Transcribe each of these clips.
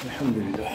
alhamdulillah.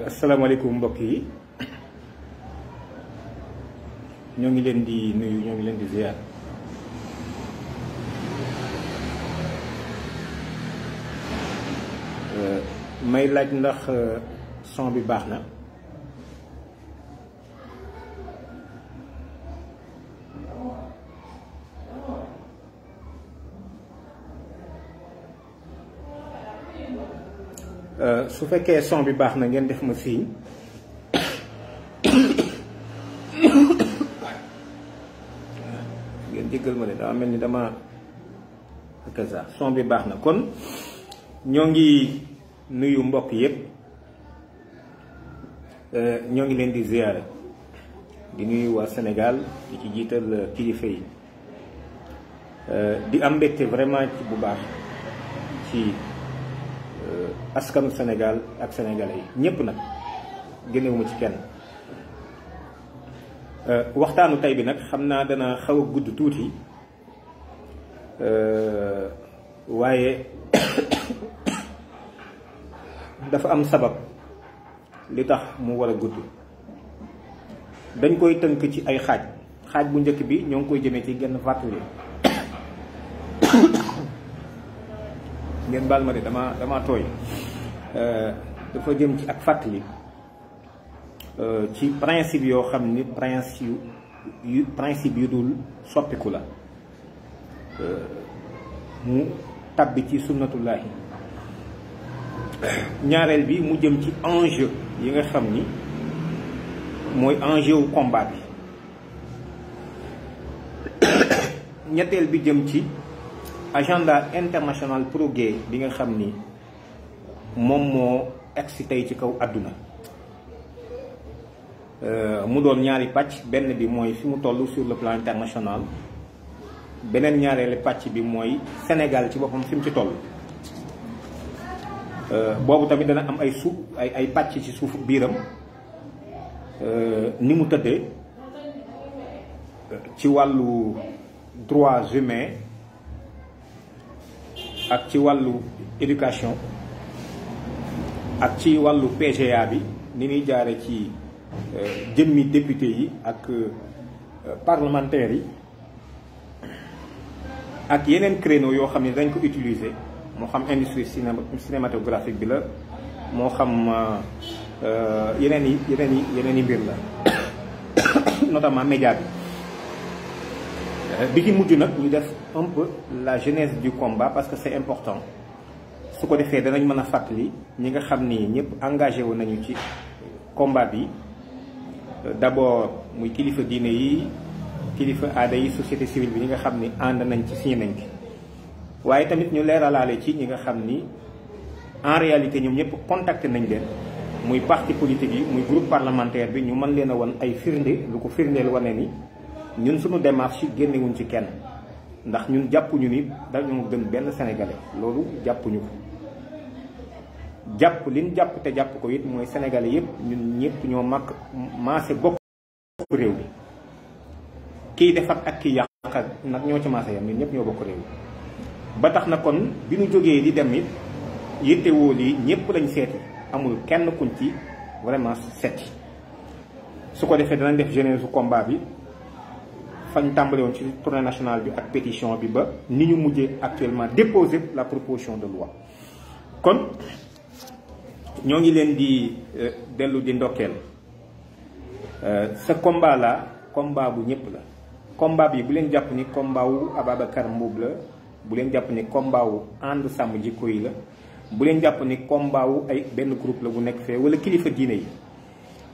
Asalaamaaleykum mbokk yi ñoo ngi leen di nuyu ñoo ngi leen di ziar may laaj ndax son bi baax na su fekkee son bi baax na ngeen def ma signe ngeen jéggal ma de dama mel ni dama ak ça son bi baax na kon ñoo ngi nuyu mbokk yépp ñoo ngi leen di ziyaare di nuyu waa Sénégal di ci jiital kilifa yi di am mbégte vraiment ci bu baax ci askanu Sénégal ak sénégalais yi ñépp nag génnewuma ci kenn waxtaanu tey bi nag xam naa dana xaw a gudd tuuti waaye dafa am sabab li tax mu war a gudd dañ koy tënk ci ay xaaj bu njëkk bi ñoo ngi koy jëmee ci genn fàttali ngeen baal ma de dama tooy dafa jëm ci ak fàttali ci principe yoo xam ni principe yu dul soppiku la mu tabbi ci sunnatullahi ñaareel bi mu jëm ci enjeu yi nga xam ni mooy enjeu wu combat bi ñetteel bi jëm ci agenda international progrès bi nga xam ni moom moo egsi tey ci kaw àdduna mu doon ñaari pàcc benn bi mooy fi mu toll sur le plan international beneen ñaareelu pàcc bi mooy Sénégal ci boppam fi mu ci toll boobu tamit dana am ay pàcc ci suufu biiram ni mu tëddee ci wàllu droits humains ak ci wàllu éducation ak ci wàllu PGA bi ni ñuy jaare ci jëmmi député yi ak parlementaires yi ak yeneen créneau yoo xam ne dañ ko utiliser moo xam industrie cinématographique bi la moo xam yeneen yi mbir la notamment média bi ci mujj nag ñu def un peu la genèse du combat parce que c'est important su ko defee danañ mën a fàttali ñi nga xam ni ñëpp engagé wu nañu ci combat bi d'abord muy kilifa diine yi kilifa aada yi société civile bi ñi nga xam ni ànd nañ ci signé nañ ci waaye tamit ñu leeralaale ci ñi nga xam ni en réalité ñoom ñëpp contacté nañ leen muy parti politique yi muy groupe parlementaire bi ñu mën leen a wan ay firnde lu ko firndeel wane ni ñun suñu démarche yi génnewuñ ci kenn ndax ñun jàppuñu ni dañoo gën benn sénégalais loolu jàppuñu ko jàpp liñ jàpp te jàpp ko it mooy sénégalais yëpp ñun ñëpp ñoo maase bokk réew bi kiy defar ak kiy yàq nag ñoo ci maasa yam ñun ñëpp ñoo bokk réew ba tax na kon bi ñu jógee di dem it yittewoo lii ñëpp lañ seeti amul kenn kuñ ci vraiment seeti su ko defee danañ def genèse su combat bi fañ tàmbale woon ci tournée nationale bi ak pétition bi ba ni ñu mujjee actuellement déposer la proposition de loi kon ñoo ngi leen di dellu di ndokkeel ce combat là combat bu ñëpp la combat bi bu leen jàpp ni combat wu Ababacar Mboup la bu leen jàpp ni combat wu ànd sàmm jikko yi la bu leen jàpp ni combat wu ay benn groupe la bu nekk fee wala kilifa diine yi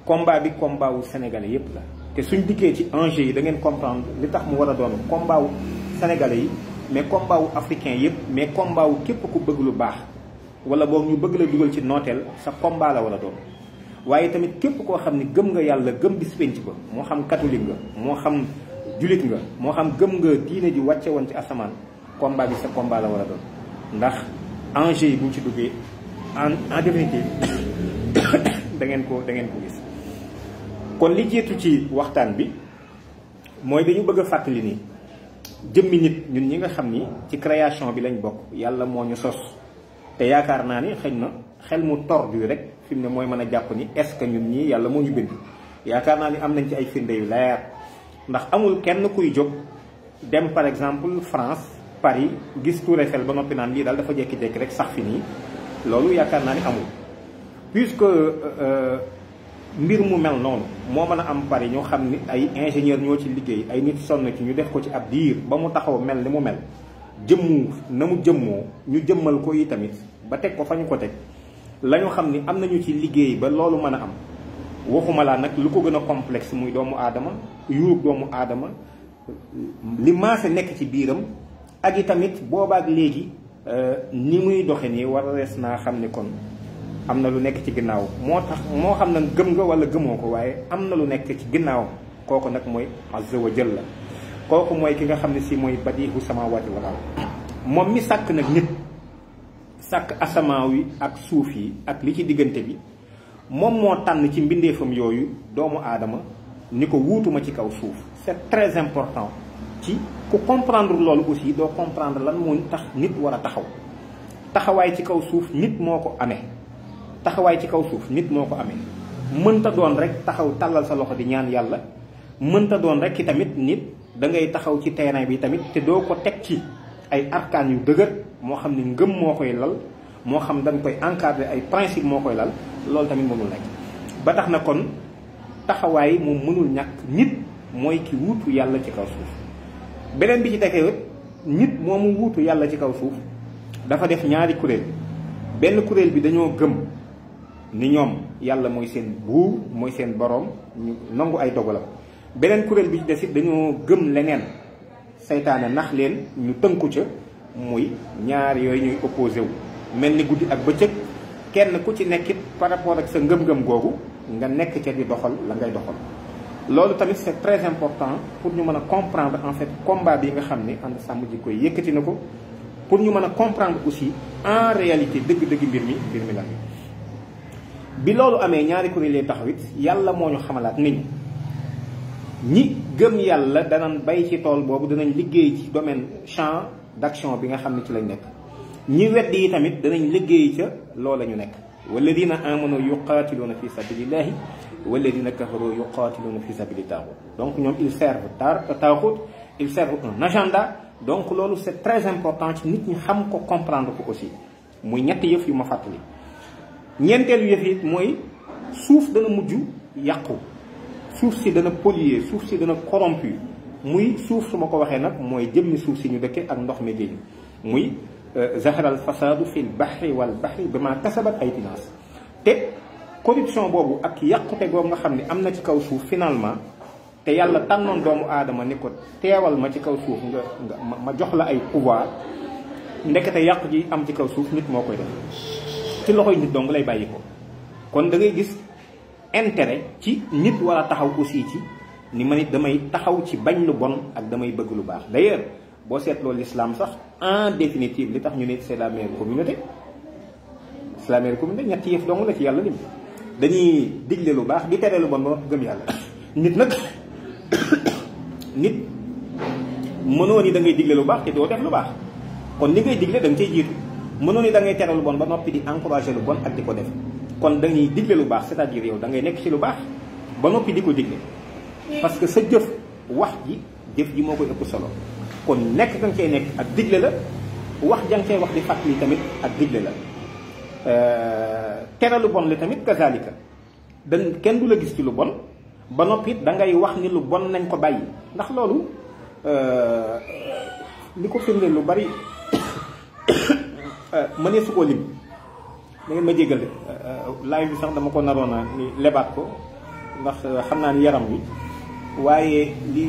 combat bi combat wu sénégalais yépp la te suñ dikkee ci enjeu yi da ngeen comprendre li tax mu war a doon combat wu sénégalais yi mais combat wu africain yépp mais combat wu képp ku bëgg lu baax wala boog ñu bëgg la dugal ci nooteel sa combat la war a doon waaye tamit képp koo xam ni gëm nga yàlla gëm bis penc ba moo xam catholique nga moo xam julit nga moo xam gëm nga diine ji wàcce woon ci asamaan combat bi sa combat la war a doon ndax enjeu yi buñ ci duggee en définitive da ngeen ko gis kon li jiitu ci waxtaan bi mooy dañu bëgg a fàttali ni jëmmi nit ñun ñi nga xam ni ci création bi lañ bokk yàlla moo ñu sos te yaakaar naa ni xëy na xel mu tordu rek fi mu ne mooy mën a jàpp ni est-ce que ñun ñii yàlla moo ñu bind yaakaar naa ni am nañ ci ay firnde yu leer ndax amul kenn kuy jóg dem par exemple France Paris gis Tour Eiffel ba noppi naan lii daal dafa jékki-jékki rek sax fi nii loolu yaakaar naa ni amul puisque mbir mu mel noonu moo mën a am Paris ñoo xam ni ay ingénieur ñoo ci liggéey ay nit sonn ci ñu def ko ci ab diir ba mu taxaw mel ni mu mel jëmmu na mu jëmmoo ñu jëmmal ko yi tamit ba teg ko fa ñu ko teg la ñu xam ni am nañu ci liggéey ba loolu mën a am waxuma laa nag lu ko gën a complexe muy doomu aadama yuurub doomu aadama li maase nekk ci biiram ak i tamit boobaak léegi ni muy doxe nii war a rees naa xam ni kon am na lu nekk ci ginnaaw moo tax moo xam na gëm nga wala gëmoo ko waaye am na lu nekk ci ginnaaw kooku nag mooy azza wa jalla kooku mooy ki nga xam ne si mooy badiihu samaawaati wal ard moom mi sàkk nag nit sàkk asamaaw yi ak suuf yi ak li ci diggante bi moom moo tànn ci mbindeefam yooyu doomu aadama ni ko wuutuma ci kaw suuf c'est très important ci ku comprendre loolu aussi doo comprendre lan moo tax nit war a taxaw taxawaay ci kaw suuf nit moo ko amee taxawaay ci kaw suuf nit moo ko amee mënta doon rek taxaw tàllal sa loxo di ñaan yàlla mënta doon rek ki tamit nit da ngay taxaw ci terrain bi tamit te doo ko teg ci ay arkaan yu dëgër moo xam ne ngëm moo koy lal moo xam dañ koy encadrer ay principe moo koy lal loolu tamit mënul nekk ba tax na kon taxawaay moom mënul ñàkk nit mooy ki wuutu yàlla ci kaw suuf beneen bi ci defee nit moomu wuutu yàlla ci kaw suuf dafa def ñaari kuréel benn kuréel bi dañoo gëm ni ñoom yàlla mooy seen buur mooy seen boroom ñu nangu ay dogalam beneen kuréel bi ci des it dañoo gëm leneen seytaane nax leen ñu tënku ca muy ñaar yooyu ñuy opposé wu mel ni guddi ak bëccëg kenn ku ci nekkit par rapport ak sa ngëm-ngëm googu nga nekk ca di doxal la ngay doxal loolu tamit c'est très important pour ñu mën a comprendre en fait combat bi nga xam ne ànd sàmm jikko yi yëkkati na ko pour ñu mën a comprendre aussi en réalité dëgg-dëgg mbir mi lan bi loolu amee ñaari kuréel yi taxaw it yàlla moo ñu xamalaat nit ñi gëm yàlla danañ bay ci tool boobu danañ liggéey ci domaine champ d'action bi nga xam ne ci lañ nekk ñi weddi yi tamit danañ liggéey ca loola ñu nekk walladina amanu yuqaatiluuna fi sabilillahi walladina kafaru yuqaatiluuna fi sabili taaxut donc ñoom ils servent taaxut ils servent un agenda donc loolu c'est très important ci nit ñi xam ko comprendre ko aussi muy ñetti yëf yu ma fàttali ñeenteelu yëf yi mooy suuf dana mujj yàqu suuf si dana polluer suuf si dana corrompu muy suuf su ma ko waxee nag mooy jëmmi suuf si ñu dëkke ak ndox mi génn muy zahara al fasadu fi l bahri wal bahri bima kasabat aydin naas te corruption boobu ak yàqute boobu nga xam ne am na ci kaw suuf finalement te yàlla tànnoon doomu aadama ni ko teewal ma ci kaw suuf nga ma jox la ay pouvoir ndekete yàq ji am ci kaw suuf nit moo koy def ci loxoy nit dong lay bàyyi ko kon da ngay gis intérêt ci nit war a taxaw aussi ci ni ma nit damay taxaw ci bañ lu bon ak damay bëgg lu baax d'ailleurs boo seetloo l'islam sax en définitive li tax ñu ne c'est la meilleure communauté c'est la meilleure communauté ñetti yëf dong la ci yàlla lim dañuy digle lu baax di tere lu bon ba gëm yàlla nit nag nit mënoo ni da ngay digle lu baax te doo def lu baax kon li ngay digle da nga cay jiitu. mënoo ni da ngay tere lu bon ba noppi di encourager lu bon ak di ko def kon dañuy digle lu baax c'est-à-dire yow da ngay nekk ci lu baax ba noppi di ko digle parce que sa jëf wax jëf ji moo koy ëpp solo kon nekk da nga cay nekk ak digle la wax ja nga cay wax di fàttali tamit ak digle la tere lu bon li tamit kazalika dañ kenn du la gis ci lu bon ba noppi da ngay wax ni lu bon nañ ko bàyyi ndax loolu li ko firndeel lu bari mënee su koo lim da ngeen ma jégal live bi sax dama ko naroon a ni lebaat ko ndax xam naa ni yaram wi waaye li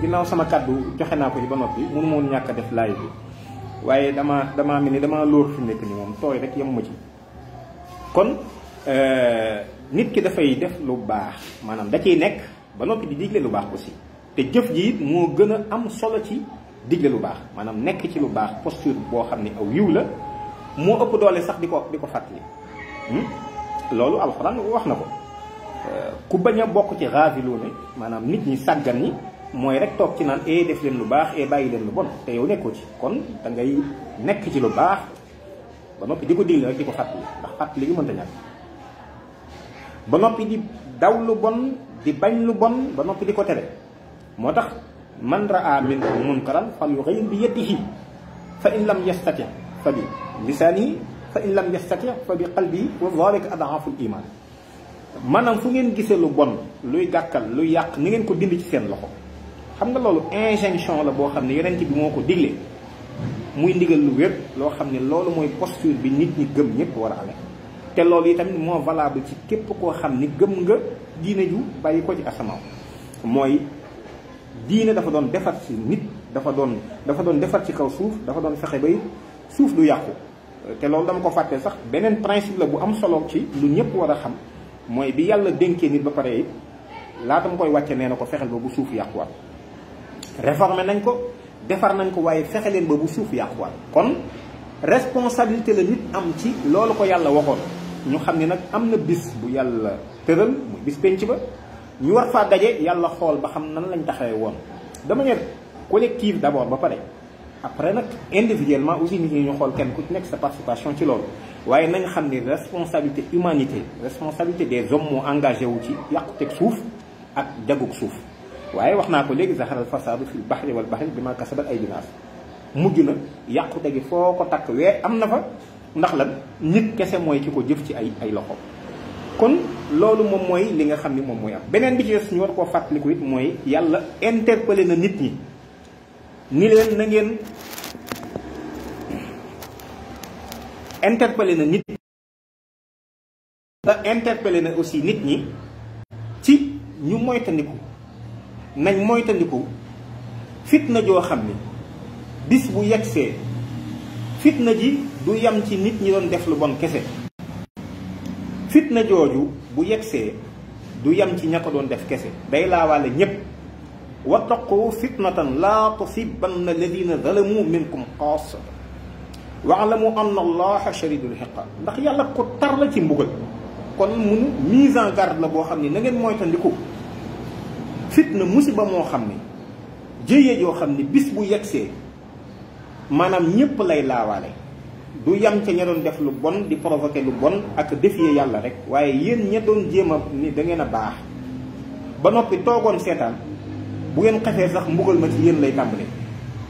ginnaaw sama kàddu joxe naa ko ci ba noppi mënu moon ñàkk a def live bi waaye damaa mel ni damaa lóor fi nekk ni moom tooy rek yemuma ci kon nit ki dafay def lu baax maanaam da ciy nekk ba noppi di digle lu baax aussi te jëf ji it moo gën a am solo ci digle lu baax maanaam nekk ci lu baax posture boo xam ne aw yiw la moo ëpp doole sax di ko fàttali loolu alxuraan wax na ko ku bañ a bokk ci raafiluune maanaam nit ñi sàggan ñi mooy rek toog ci naan def leen lu baax bàyyi leen lu bon te yow nekkoo ci kon da ngay nekk ci lu baax ba noppi di ko digle rek di ko fàttali ndax fàttali gi mënta ñàkk ba noppi di daw lu bon di bañ lu bon ba noppi di ko tere moo tax man raa minkum munkaran falyughayyir bi yadihi fa in lam yastati fa bi lisaanihi fa in lam yastati fa bi qalbihi wa dhalika ad'aful iman maanaam fu ngeen gisee lu bon luy gàkkal luy yàq ni ngeen ko dindi ci seen loxo xam nga loolu injonction la boo xam ne yonent bi moo ko digle muy ndigal lu wér loo xam ne loolu mooy posture bi nit ñi gëm ñëpp war a amee te loolu yi tamit moo valable ci képp koo xam ni gëm nga diine ju bàyyi ko ci asamaaw mooy diine dafa doon defar ci nit dafa doon defar ci kaw suuf dafa doon fexe bay suuf du yàqu te loolu dama ko fàtte sax beneen principe la bu am solo ci lu ñëpp war a xam mooy bi yàlla dénkee nit ba pare it laata mu koy wàcce nee na ko fexeel ba bu suuf yàquwaat réformé nañ ko defar nañ ko waaye fexe leen ba bu suuf yàquwaat kon responsabilité la nit am ci loolu ko yàlla waxoon ñu xam ne nag am na bis bu yàlla tëral muy bis penc ba ñu war faa daje yàlla xool ba xam nan lañ taxawee woon de manière collective d'abord ba pare après nag individuellement aussi nit ñi ñu xool kenn ku ci nekk sa participation ci loolu waaye nañ xam ni responsabilité humanité responsabilité des hommes moo engagé wu ci yàquteg suuf ak jagug suuf waaye wax naa ko léegi zaharal fasaadu fil bahri wal bahri bima kasabat aydin naas mujj na yàqute gi foo ko takk wee am na fa ndax lan nit kese mooy ki ko jëf ci ay loxo kon loolu moom mooy li nga xam ni moom mooy am beneen bi ci des ñu war koo fàttaliku it mooy yàlla interpellé na nit ñi ni leen na ngeen interpellé na nit la interpellé na aussi nit ñi ci ñu moytandiku nañ moytandiku fitna joo xam ni bis bu yegsee fitna ji du yam ci nit ñi doon def lu bon kese fitna jooju bu yegsee du yam ci ña ko doon def kese day laawaale ñépp wattaqu fitnatan laa tusibanna alladina zalamu minkum xaasa wa'lamu anna allaha shadidul iqaab ndax yàlla ko tar la ci mbugal kon munu mise en garde la boo xam ni na ngeen moytandiku fitna musiba moo xam ni jëye joo xam ni bis bu yegsee maanaam ñépp lay laawaale du yam ca ña doon def lu bon di provoquer lu bon ak défier yàlla rek waaye yéen ña doon jéem a ni da ngeen a baax ba noppi toogoon seetaan bu ngeen xefee sax mbugal ma ci yéen lay tàmbale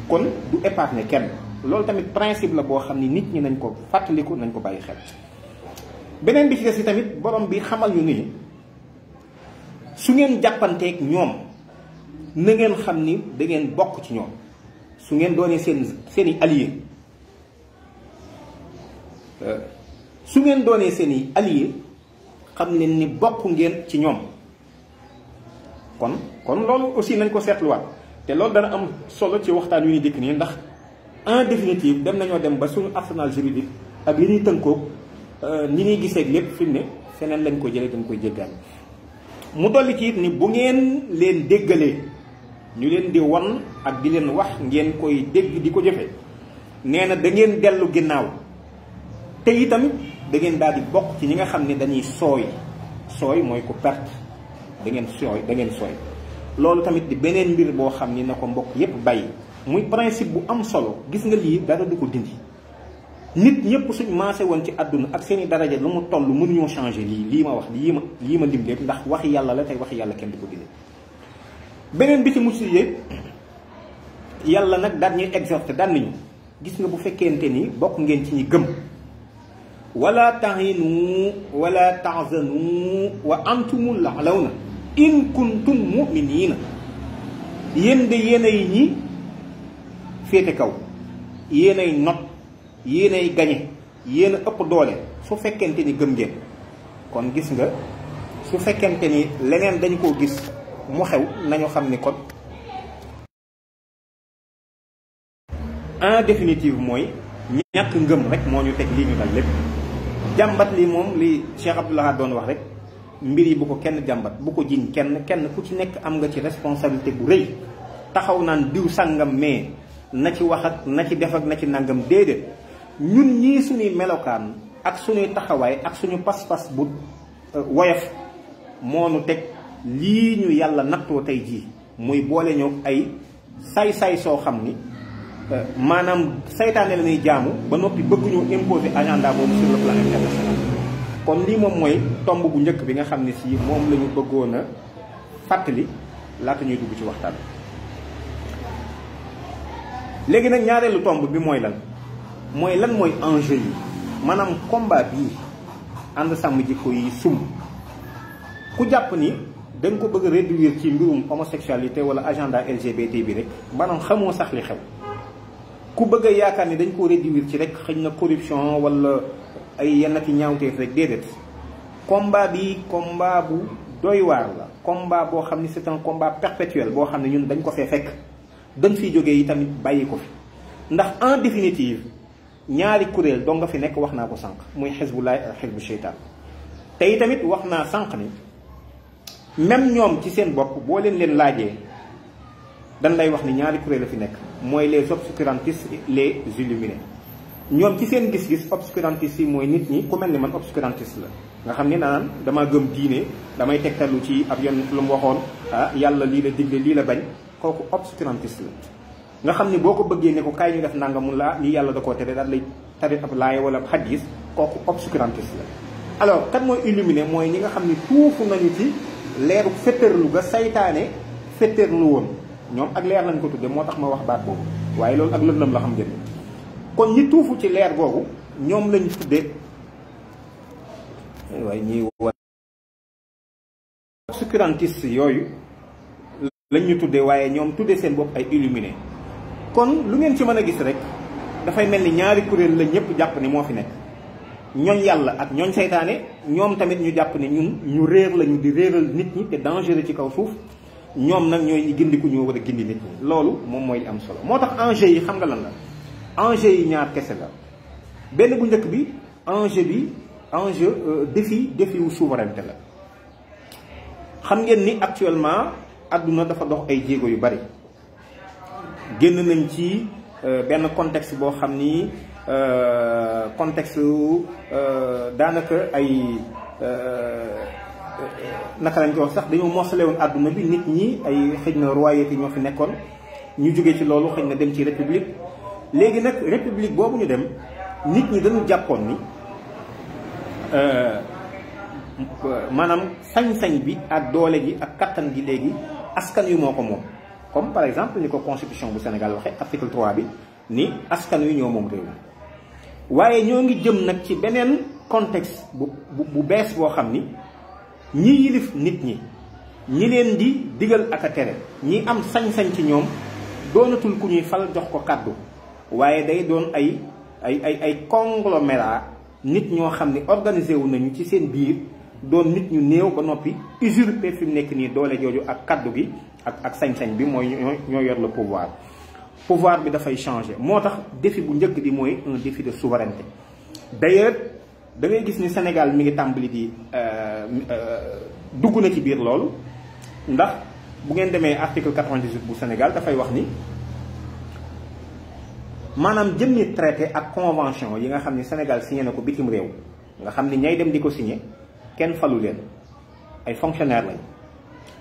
kon du épargner kenn loolu tamit principe la boo xam ni nit ñi nañ ko fàttaliku nañ ko bàyyi xel beneen bi ci des yi tamit borom bi xamal ñu ni su ngeen jàppanteeg ñoom na ngeen xam ni da ngeen bokk ci ñoom su ngeen doonee seeni allié su ngeen doonee seeni allié xam leen ni bokk ngeen ci ñoom kon loolu aussi nañ ko seetluwaat te loolu dana am solo ci waxtaan yu ñu dikk nii ndax en définitive dem nañoo dem ba suñu arsenal juridique ak li ñuy tënkoog ni ñuy gisee lépp fi mu ne feneen lañ ko jëlee dañ koy jéggaan mu dolli ci it ni bu ngeen leen déggalee ñu leen di wan ak di leen wax ngeen koy dégg di ko jëfe nee na da ngeen dellu ginnaaw te itam da ngeen daal di bokk ci ñi nga xam ne dañuy sooy mooy ko perte da ngeen sooy loolu tamit di beneen mbir boo xam ni na ko mbokk yépp bàyyi muy principe bu am solo. gis nga lii dara du ko dindi. nit ñëpp suñ maase woon ci àdduna ak seeni daraja lu mu toll mënuñoo changer lii ma wax lii ma lim lépp ndax waxi yàlla la tey waxi yàlla kenn du ko dindi. beneen bi ci mucc yëpp yàlla nag daan ñuy exhorté daan nañu gis nga bu fekkente ni bokk ngeen ci ñi gëm wala tahinu wala tahzanu wa antumul la'lawna in kuntum mu'minina. yéen de yéenay ñi féete kaw, yéenay not, yéenay gañe, yéen a ëpp doole su fekkente ni gëm ngeen. kon gis nga su fekkente ni leneen dañ koo gis mu xew nañu xam ni kon en définitive mooy ñàkk ngëm rek moo ñu teg lii ñu dal lépp. jàmbat li moom li Cheikh Abdoulaye doon wax rek mbir yi bu ko kenn jàmbat, bu ko jiñ kenn ku ci nekk am nga ci responsabilité bu rëy. taxaw naan diw sàngam mais na ci wax ak na ci def ak na ci nangam déedéet. ñun ñii suñuy melokaan ak suñuy taxawaay ak suñu pas-pas bu woyof moo nu teg lii ñu yàlla nattoo tey jii muy boole ñoo ay saay-saay soo xam ni maanaam saytaane la ñuy jaamu ba noppi bëgg ñu imposer agenda boobu sur le plan international. kon lii moom mooy tomb bu njëkk bi nga xam ne si moom la ñu bëggoon a fàttali laata ñuy dugg ci waxtaan. léegi nag ñaareelu tomb bi mooy lan mooy enjeu yi maanaam combat bii ànd sàmm jikko yi sum ku jàpp ni dañ ko bëgg a réduire ci mbirum homosexualité wala agenda LGBT bi rek maanaam xamoo sax li xew. ku bëgg a yaakaar ni dañ ko réduire ci rek xëy na corruption wala ay yenn ki ñaawteef rek déedéet. combat bi combat bu doy waar la, combat boo xam ni c'est un combat perpétuel boo xam ne ñun dañ ko fee fekk dañ fiy jógee yi tamit bàyyi ko fi. ndax en définitive ñaari kuréel doo nga fi nekk wax naa ko sànq muy xisbullah ak xisbu sheytaan. te yi tamit wax naa sànq ni même ñoom ci seen bopp boo leen laajee dañ lay wax ni ñaari kuréel la fi nekk mooy les obscurantistes les illuminés. ñoom ci seen gis-gis obscurantistes yi mooy nit ñi ku mel ni man obscurantiste la nga xam ni naan damaa gëm diine damay tegtalu ci ab yoon lu mu waxoon yàlla lii la digle lii la bañ kooku obscurantiste la. nga xam ni boo ko bëggee ne ko kaay ñu def nangamu laa lii yàlla da koo tere daal lay tari ab laaya wala ab xadis kooku obscurantiste la. alors kan mooy illuminé mooy ñi nga xam ni tuufu nañu ci leeru féttarlu ga saytaane féttarlu woon ñoom ak leer lañ ko tudde moo tax ma wax baat boobu waaye loolu ak lëndëm la xam ngeen. kon ñi tuufu ci leer googu ñoom lañ tudde waaye ñiy obscurantiste yooyu lañ ñu tudde waaye ñoom tudde seen bopp ay illuminé. kon lu ngeen ci mën a gis rek dafay mel ni ñaari kuréel la ñëpp jàpp ni moo fi nekk ñooñ yàlla ak ñooñ saytaane. ñoom tamit ñu jàpp ni ñun ñu réer lañu di réeral nit ñi te dangereux ci kaw suuf. ñoom nag ñooy ñi gindiku ñoo war a gindi nit ñi. loolu moom mooy li am solo moo tax enjeu yi xam nga lan la. enjeu yi ñaar kese la benn bu njëkk bi enjeu défi wu souveraineté la. xam ngeen ni actuellement àdduna dafa dox ay jéego yu bari génn nañ ci benn contexte boo xam ni contexte daanaka ay naka lañ ko wax sax dañoo morcelé woon àdduna bi nit ñi ay xëy na royauté ñoo fi nekkoon ñu jógee ci loolu xëy na dem ci république. léegi nag république boobu ñu dem nit ñi dañu jàppoon ni maanaam sañ-sañ bi ak doole gi ak kattan gi léegi askan wi moo ko moom. comme par exemple ni ko constitution bu Sénégal waxee article 3 bi ni askan wi ñoo moom réew mi. waaye ñoo ngi jëm nag ci beneen contexte bu bees boo xam ni ñi yilif nit ñi ñi leen di digal ak a tere ñi am sañ-sañ ci ñoom doonatul ku ñuy fal jox ko kàddu. waaye day doon ay conglomérat nit ñoo xam ne organisé wu nañu ci seen biir doon nit ñu néew ba noppi usurper fi mu nekk nii doole jooju ak kaddu gi ak sañ-sañ bi mooy ñoo yor le pouvoir bi dafay changer. moo tax défi bu njëkk bi mooy un défi de souveraineté. d'ailleurs da ngay gis ni Sénégal mi ngi tàmbali di dugg na ci biir loolu ndax bu ngeen demee article 98 bu Sénégal dafay wax ni maanaam jëmmi traité ak convention yi nga xam ni Sénégal signé na ko bitim réew nga xam ni ñay dem di ko signé kenn falu leen ay fonctionnaire lañ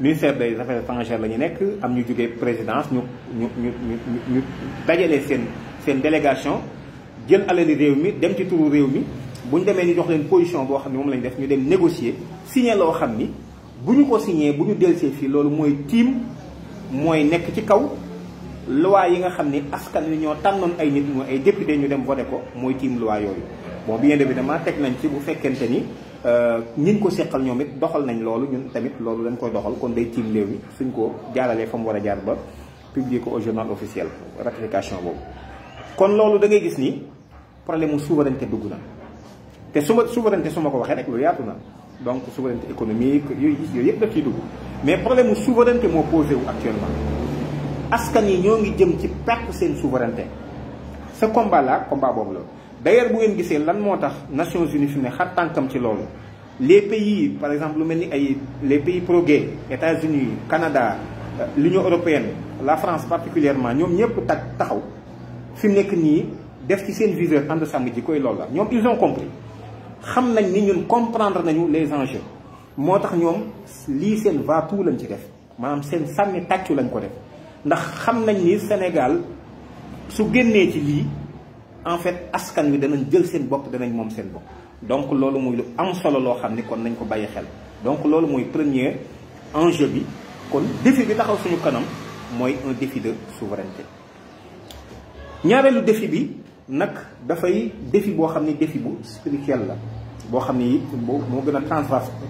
ministère des affaires étrangères la ñu nekk am ñu jógee présidence ñu dajale seen délégation jël alali réew mi dem ci turu réew mi bu ñu demee ñu jox leen position boo xam ne moom lañ def ñu dem négocier signé loo xam ni bu ñu ko signé bu ñu delsee fii loolu mooy tiim mooy nekk ci kaw loi yi nga xam ni askan wi ñoo tànnoon ay nit mooy ay député ñu dem voté ko mooy tiim loi yooyu. bon bien évidemment teg nañ ci bu fekkente ni ñiñ ko seqal ñoom it doxal nañ loolu ñun tamit loolu dañ koy doxal kon day tiim réew mi suñ ko jaaralee fa mu war a jaar ba publier ko au journal officiel ratification boobu. kon loolu da ngay gis ni problème mu souveraineté dugg na te souveraineté su ma ko waxee rek lu yaatu na donc souveraineté économique yooyu yëpp daf ciy dugg mais problème mu souveraineté moo posé wu actuellement askan yi ñoo ngi jëm ci perte seen souveraineté ce combat là combat boobu la. d'ailleurs bu ngeen gisee lan moo tax Nations Unies fi ne xar tànkam ci loolu les pays par exemple lu mel ni ay les pays pro-gay États-Unis Canada l'Union européenne la France particulièrement ñoom ñëpp taxaw fi mu nekk nii def ci seen viseur ànd sàmm ji koy loolu la ñoom ils ont compris xam nañ ni ñun comprendre nañu les enjeux moo tax ñoom lii seen va-tout lañ ci def maanaam seen sànni tàccu lañ ko def ndax xam nañ ni Sénégal su génnee ci lii en fait askan wi danañ jël seen bopp danañ moom seen bopp donc loolu muy lu am solo loo xam ni kon nañ ko bàyyi xel donc loolu mooy premier enjeu bi kon défi bi taxaw suñu kanam mooy un défi de souveraineté. ñaareelu défi bi nag dafay défi boo xam ni défi bu spirituel la boo xam ni moo gën a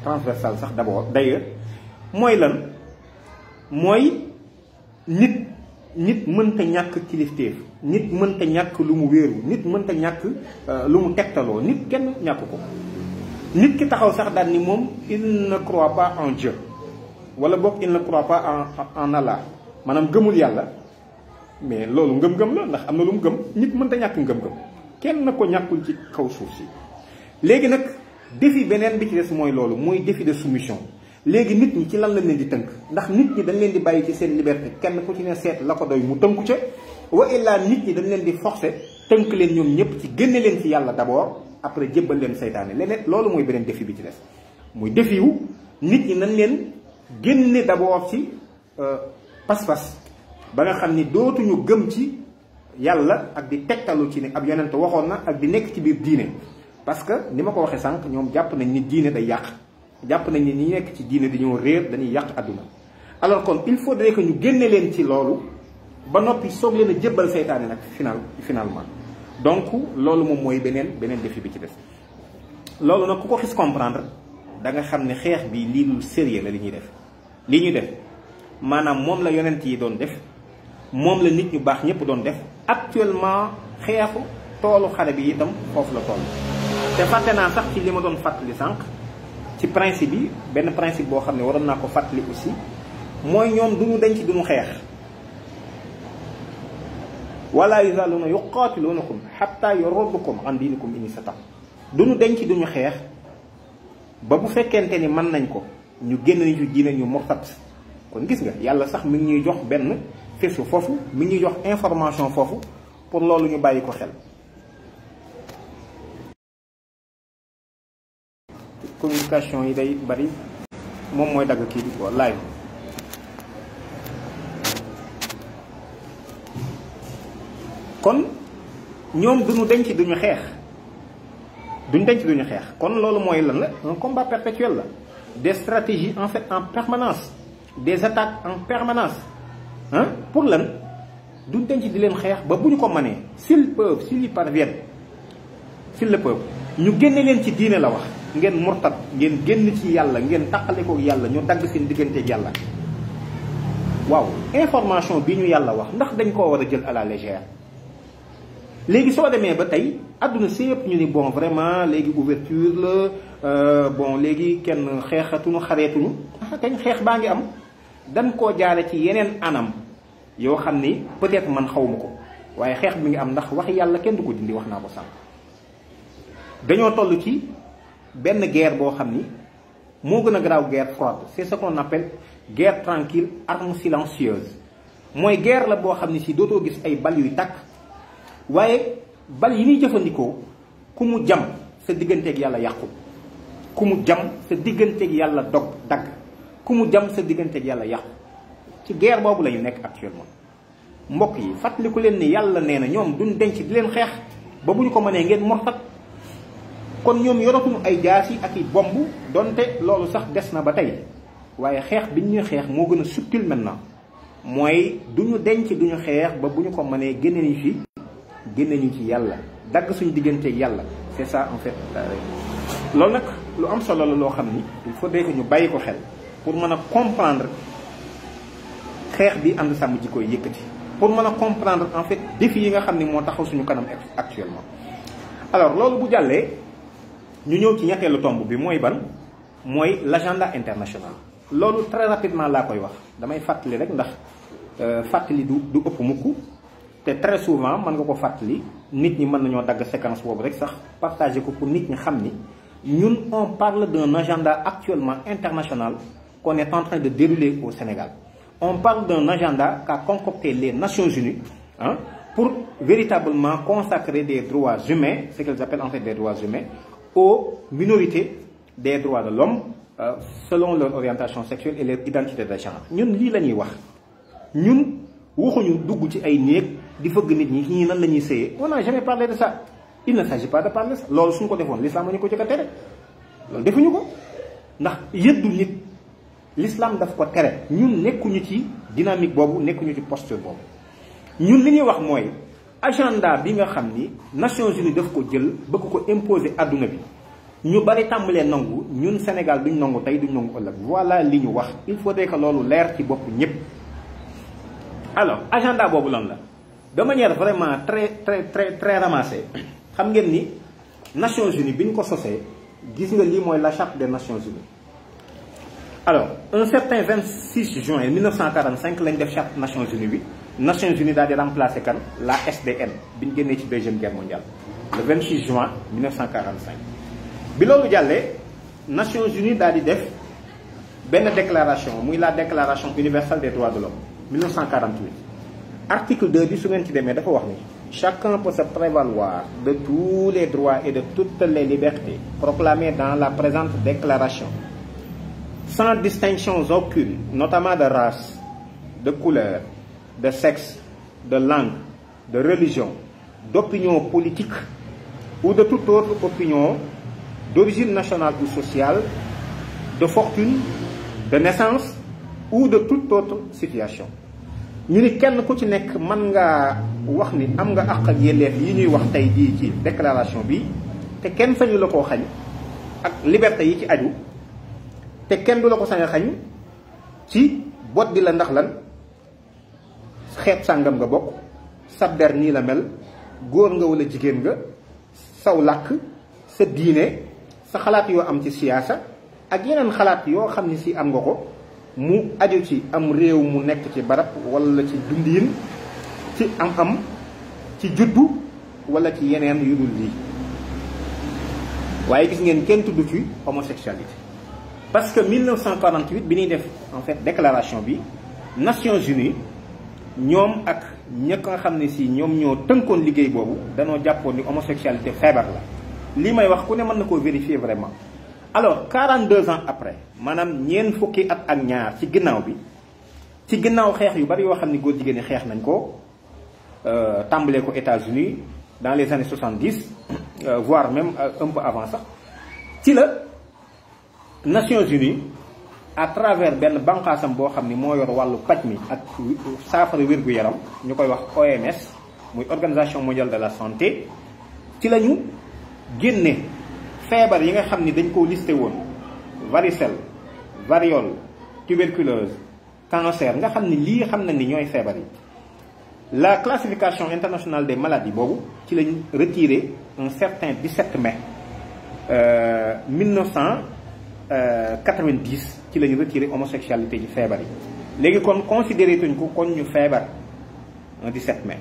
transversal sax d'abord d'ailleurs mooy lan mooy nit mënta ñàkk kilifteef nit mënta ñàkk lu mu wéeru nit mënta ñàkk lu mu tegtaloo nit kenn ñàkk ko nit ki taxaw sax daal ni moom il ne croit pas en Dieu wala boog il ne croit pas en Allah maanaam gëmul yàlla mais loolu ngëm-ngëm la ndax am na lu mu gëm nit mënta ñàkk ngëm-ngëm kenn na ko ñàkkul ci kaw suuf si. léegi nag défi beneen bi ci des mooy loolu mooy défi de soumission léegi nit ñi ci lan lañ leen di tënk ndax nit ñi dañ leen di bàyyi ci seen liberté kenn ku ci ne seet la ko doy mu tënku ca wa illaa nit ñi dañ leen di forcer tënk leen ñoom ñëpp ci génne leen ci yàlla d'abord après jébbal leen saytaane leneen loolu mooy beneen défi bi ci des muy défi wu nit ñi nañ leen génne d'abord ci pas-pas ba nga xam ni dootuñu gëm ci yàlla ak di tegtalu ci ne ab yonent waxoon na ak di nekk ci biir diine parce que ni ma ko waxee sànq ñoom jàpp nañ ni diine day yàq jàpp nañ ni ñi nekk ci diine dañoo réer dañuy yàq àdduna alors kon il faudrait que ñu génne leen ci loolu ba noppi soog leen a jébbal seytaane nag finalement donc loolu moom mooy beneen défi bi ci des loolu nag ku ko xis comprendre da nga xam ne xeex bi lii lu sérieux la li ñuy def maanaam moom la yonent yi doon def moom la nit ñu baax ñëpp doon def actuellement xeexu toolu xare bi itam foofu la toll te fàtte naa sax ci li ma doon fàttali sànq ci principe bi benn principe boo xam ne waroon naa ko fàttali aussi mooy ñoom duñu denc duñu xeex wala yazaaluuna yuqaatiluunakum xatta yaruddukum an diinikum in istata'u duñu denc duñu xeex ba bu fekkente ni mën nañ ko ñu génn ni ci diine ñu murtat kon gis nga yàlla sax mi ngi ñuy jox benn fesu foofu mi ngi ñuy jox information foofu pour loolu ñu bàyyi ko xel. communication yi day bari moom mooy dagg kii bi quoi live. kon ñoom duñu denc duñu xeex kon loolu mooy lan la un combat perpétuel la des stratégies en fait en permanence des attaques en permanence pour lan duñ denc di leen xeex ba bu ñu ko mënee s'ils y parviennent s'ils le peuvent ñu génne leen ci diine la wax ngeen murtat ngeen génn ci yàlla ngeen taqale ko yàlla ñu dagg seen digganteeg yàlla waaw information bi ñu yàlla wax ndax dañ koo war a jël à la légère. léegi soo demee ba tey àdduna si yëpp ñu ni bon vraiment léegi ouverture la bon léegi kenn xeexatuñu xareetuñu kañ xeex baa ngi am dañ koo jaare ci yeneen anam yoo xam ni peut-être man xawma ko waaye xeex bi ngi am ndax wax yàlla kenn du ko dindi wax naa ko sànq. dañoo toll ci benn guerre boo xam ni moo gën a garaaw guerre froide c'est ce qu'on appelle guerre tranquille arme silencieuse mooy guerre la boo xam ni si dootoo gis ay bal yuy tàkk waaye bal yi ñuy jëfandikoo ku mu jam sa digganteeg yàlla yàqu ku mu jam sa digganteeg yàlla dagg ku mu jam sa diggante ak yàlla yàqu. ci guerre boobu la ñu nekk actuellement mbokk yi fàttaliku leen ni yàlla nee na ñoom duñ denc di leen xeex ba bu ñu ko mënee ngeen morfat kon ñoom yoratuñu ay jaasi ak i bomb donte loolu sax des na ba tey waaye xeex bi ñuy xeex moo gën a subtil maintenant mooy du ñu denc du ñu xeex ba bu ñu ko mënee génne ñu fi génne ñu ci yàlla dagg suñu diggante ak yàlla c'est ça en fait loolu nag lu am solo la loo xam ni il faudrait que ñu bàyyi ko xel pour mën a comprendre xeex bi ànd sàmm ji koy yëkkati pour mën a comprendre en fait défi yi nga xam ni moo taxaw suñu kanam actuellement. alors loolu bu jàllee ñu ñëw ci ñetteelu tomb bi mooy ban mooy l'agenda international loolu très rapidement laa koy wax damay fàttali rek ndax fàttali du ëpp mukk te très souvent mën nga ko fàttali nit ñi mën nañoo dagg séquence boobu rek sax partager ko pour nit ñi xam ni ñun on parle d'un agenda actuellement international qu'on est en train de dérouler au Sénégal. On parle d'un agenda qu'a concocté les Nations Unies pour véritablement consacrer des droits humains, ce qu'elles appellent en fait des droits humains, aux minorités des droits de l'homme selon leur orientation sexuelle et leur identité de genre. ñun lii la ñuy wax ñun waxuñu dugg ci ay néeg di fëgg nit ñi ñii nan la ñuy séyee on n'a jamais parlé de ça. Il ne s'agit pas de parler de ça loolu suñu ko defoon l'islam ñu ko jëkk a tere loolu defuñu ko ndax yëddu nit l'islam daf ko tere ñun nekkuñu ci dynamique boobu nekkuñu ci posture boobu ñun li ñuy wax mooy agenda bi nga xam ni Nations Unies daf ko jël bëgg ko imposer adduna bi ñu bari tàmbalee nangu ñun Sénégal duñ nangu tey duñ nangu ëllëg voilà li ñu wax il faudrait que loolu leer ci bopp ñëpp. alors agenda boobu lan la de manière vraiment très ramassée xam ngeen ni Nations Unies bi ñu ko sosee gis nga lii mooy la charte des Nations Unies. alors un certain 26 juin 1945 lañ def charte Nations Unies bi Nations Unies daal di remplacer kan la SDN bi ñu génnee ci deuxième guerre mondiale le 26 juin 1945. bi loolu jàllee Nations Unies daal di def benn déclaration muy la déclaration universelle des droits de l'homme 1948 article 2 bi su ngeen ci demee dafa wax ni chacun peut se prévaloir de tous les droits et de toutes les libertés proclamés dans la présente déclaration sans distinction aucune, notamment de race, de couleur, de sexe, de langue, de religion, d'opinion politique ou de toute autre opinion d'origine nationale ou sociale, de fortune, de naissance ou de toute autre situation. ñu ni kenn ku ci nekk mën nga wax ni am nga àq ak yelleef yi ñuy wax tey jii ci déclaration bi te kenn sañu la koo xañ ak liberté yi ci aju te kenn du la ko sañ a xañ ci bot di la ndax lan xeet sàngam nga bokk sab der nii la mel góor nga wala jigéen nga saw làkk sa diine sa xalaat yoo am ci siyaasa ak yeneen xalaat yoo xam ni si am nga ko mu aju ci am réew mu nekk ci barab wala ci dundiin ci am ci juddu wala ci yeneen yu dul lii waaye gis ngeen kenn tudd ci homosexualité parce que 1948 bi ñuy def en fait déclaration bi Nations Unies ñoom ak ña nga xam ne si ñoom ñoo tënkoon liggéey boobu danoo jàppoon ni homosexualité feebar la lii may wax ku ne mën na koo vérifier vraiment. alors 42 ans après maanaam ñeent fukki at ak ñaar ci ginnaaw bi ci ginnaaw xeex yu bari yoo xam ne góor jigéen ñi xeex nañ ko tàmbalee ko États-Unis dans les années 70 voire même un peu avant sax ci la Nations Unies à travers benn banqaasam boo xam ni moo yor wàllu paj mi ak saafara wér-gu-yaram ñu koy wax OMS muy Organisation mondiale de la santé ci la ñu génne feebar yi nga xam ni dañ koo listé woon varicelle variole tuberculose cancer nga xam ni lii xam na ni ñooy feebar yi la classification internationale des maladies boobu ci lañ retiré un certain 17 mai 1990 ci lañu retiré homosexualité ci feebar yi léegi kon considéré tuñ ko kon ñu feebar un 17 mai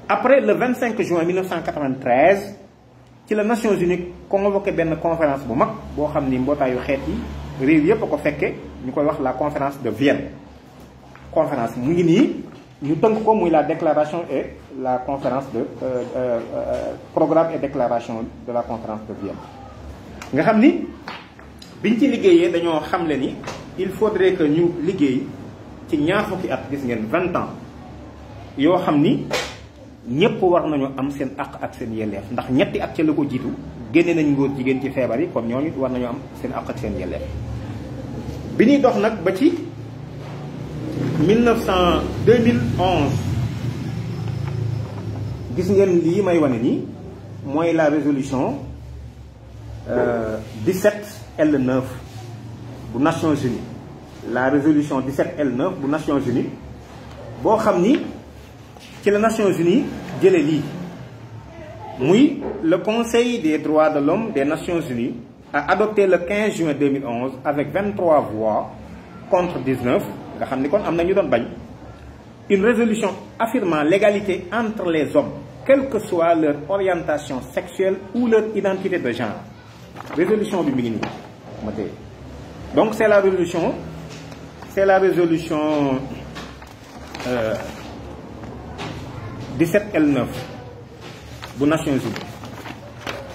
après le 25 juin 1993 ci la Nations Unies convoqué benn conférence bu mag boo xam ni mbootaayu xeet yi réew yépp a ko fekke ñu koy wax la conférence de Vienne conférence mu ngi nii ñu tënk ko muy la déclaration et la conférence de programme et déclaration de la conférence de Vienne nga xam ni biñ ci liggéeyee dañoo xamle ni il faudrait que ñu liggéey ci ñaar fukki at gis ngeen 20 ans yoo xam ni ñëpp war nañu am seen àq ak seen yelleef ndax ñetti at ca la ko jiitu génne nañ ngóor jigéen ci feebar yi kon ñooñu war nañu am seen àq ak seen yelleef bi ñuy dox nag ba ci 2011 gis ngeen lii may wane nii mooy la résolution 17L9 bu Nations Unies la résolution 17L9 bu Nations Unies boo xam ni ci la Nations Unies jële lii muy le Conseil des droits de l'homme des Nations Unies a adopté le 15 juin 2011 avec 23 voix contre 19 nga xam ni kon am na ñu doon bañ une résolution affirmant l'égalité entre les hommes quelle que soit leur orientation sexuelle ou leur identité de genre résolution bi mi ngi nii ma tey donc c'est la résolution 17L9 bu Nations Unies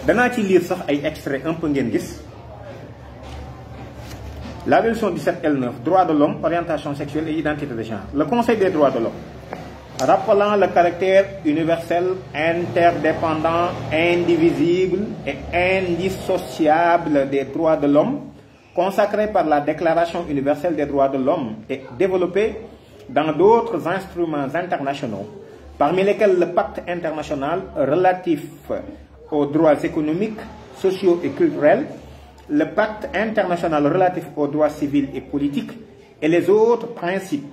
danaa ci lire sax ay extrait un peu ngeen gis la résolution 17L9 droits de l'homme orientation sexuelle et identité de genre le Conseil des droits de l'homme rappelant le caractère universel, interdépendant, indivisible et indissociable des droits de l'homme, consacré par la Déclaration universelle des droits de l'homme et développé dans d'autres instruments internationaux, parmi lesquels le Pacte international relatif aux droits économiques, sociaux et culturels, le Pacte international relatif aux droits civils et politiques et les autres principaux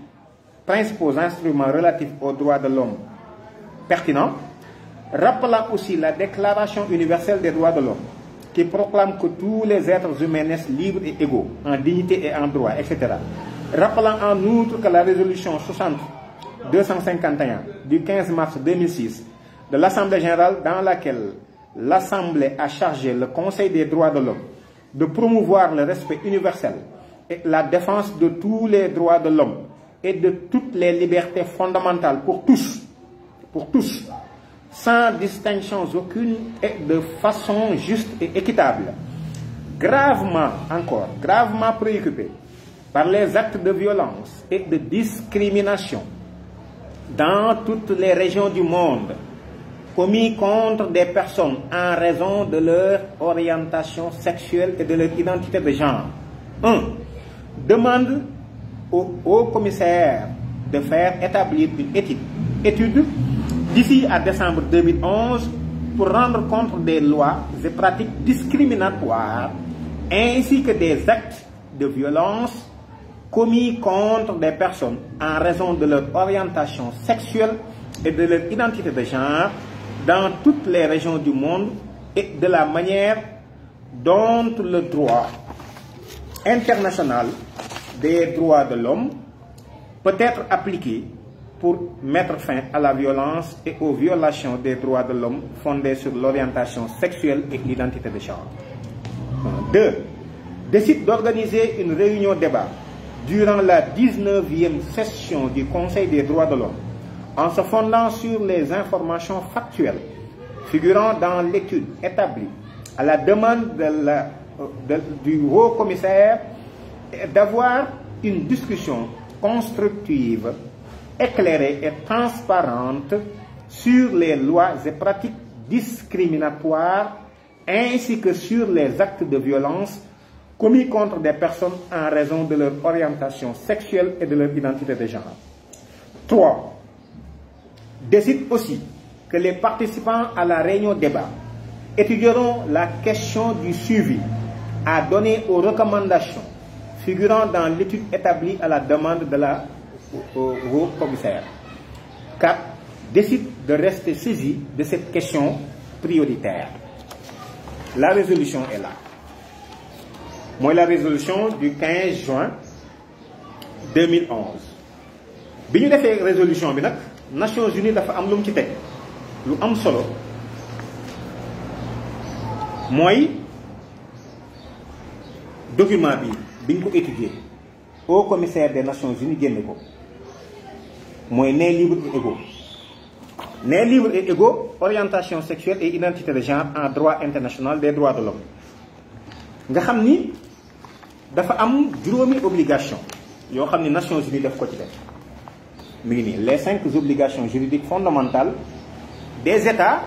instruments relatifs aux droits de l'homme pertinents, rappelant aussi la Déclaration universelle des droits de l'homme, qui proclame que tous les êtres humains naissent libres et égaux, en dignité et en droit, etc. Rappelant en outre que la résolution 60-251 du 15 mars 2006 de l'Assemblée générale, dans laquelle l'Assemblée a chargé le Conseil des droits de l'homme de promouvoir le respect universel et la défense de tous les droits de l'homme et de toutes les libertés fondamentales pour tous, sans distinction aucune et de façon juste et équitable, gravement préoccupé par les actes de violence et de discrimination dans toutes les régions du monde commis contre des personnes en raison de leur orientation sexuelle et de leur identité de genre. 1. Demande au haut commissaire de faire établir une étude d'ici à décembre 2011 pour rendre compte des lois et pratiques discriminatoires ainsi que des actes de violence commis contre des personnes en raison de leur orientation sexuelle et de leur identité de genre dans toutes les régions du monde et de la manière dont le droit international des droits de l'homme peut être appliqué pour mettre fin à la violence et aux violations des droits de l'homme fondées sur l'orientation sexuelle et l'identité de genre. 2. Décide d'organiser une réunion débat durant la 19e session du Conseil des droits de l'homme en se fondant sur les informations factuelles figurant dans l'étude établie à la demande du haut commissaire d'avoir une discussion constructive, éclairée et transparente sur les lois et pratiques discriminatoires ainsi que sur les actes de violence commis contre des personnes en raison de leur orientation sexuelle et de leur identité de genre. 3. Décide aussi que les participants à la réunion débat étudieront la question du suivi à donner aux recommandations figurant dans l'étude établie à la demande de la haut commissaire. 4. Décide de rester saisi de cette question prioritaire. La résolution est là. Moi, la résolution du 15 juin 2011. bi ñu defee résolution bi nag Nations Unies dafa am lu mu ci teg lu am solo mooy document bi ñu ko étudier au commissaire des Nations Unies génne ko mooy nés libres et égaux. Nés libres et égaux, orientation sexuelle et identité de genre en droit international des droits de l'homme nga xam ni dafa am juróomi obligation yoo xam ni Nations Unies daf ko ci def mi ngi nii les 5 obligations juridiques fondamentales des États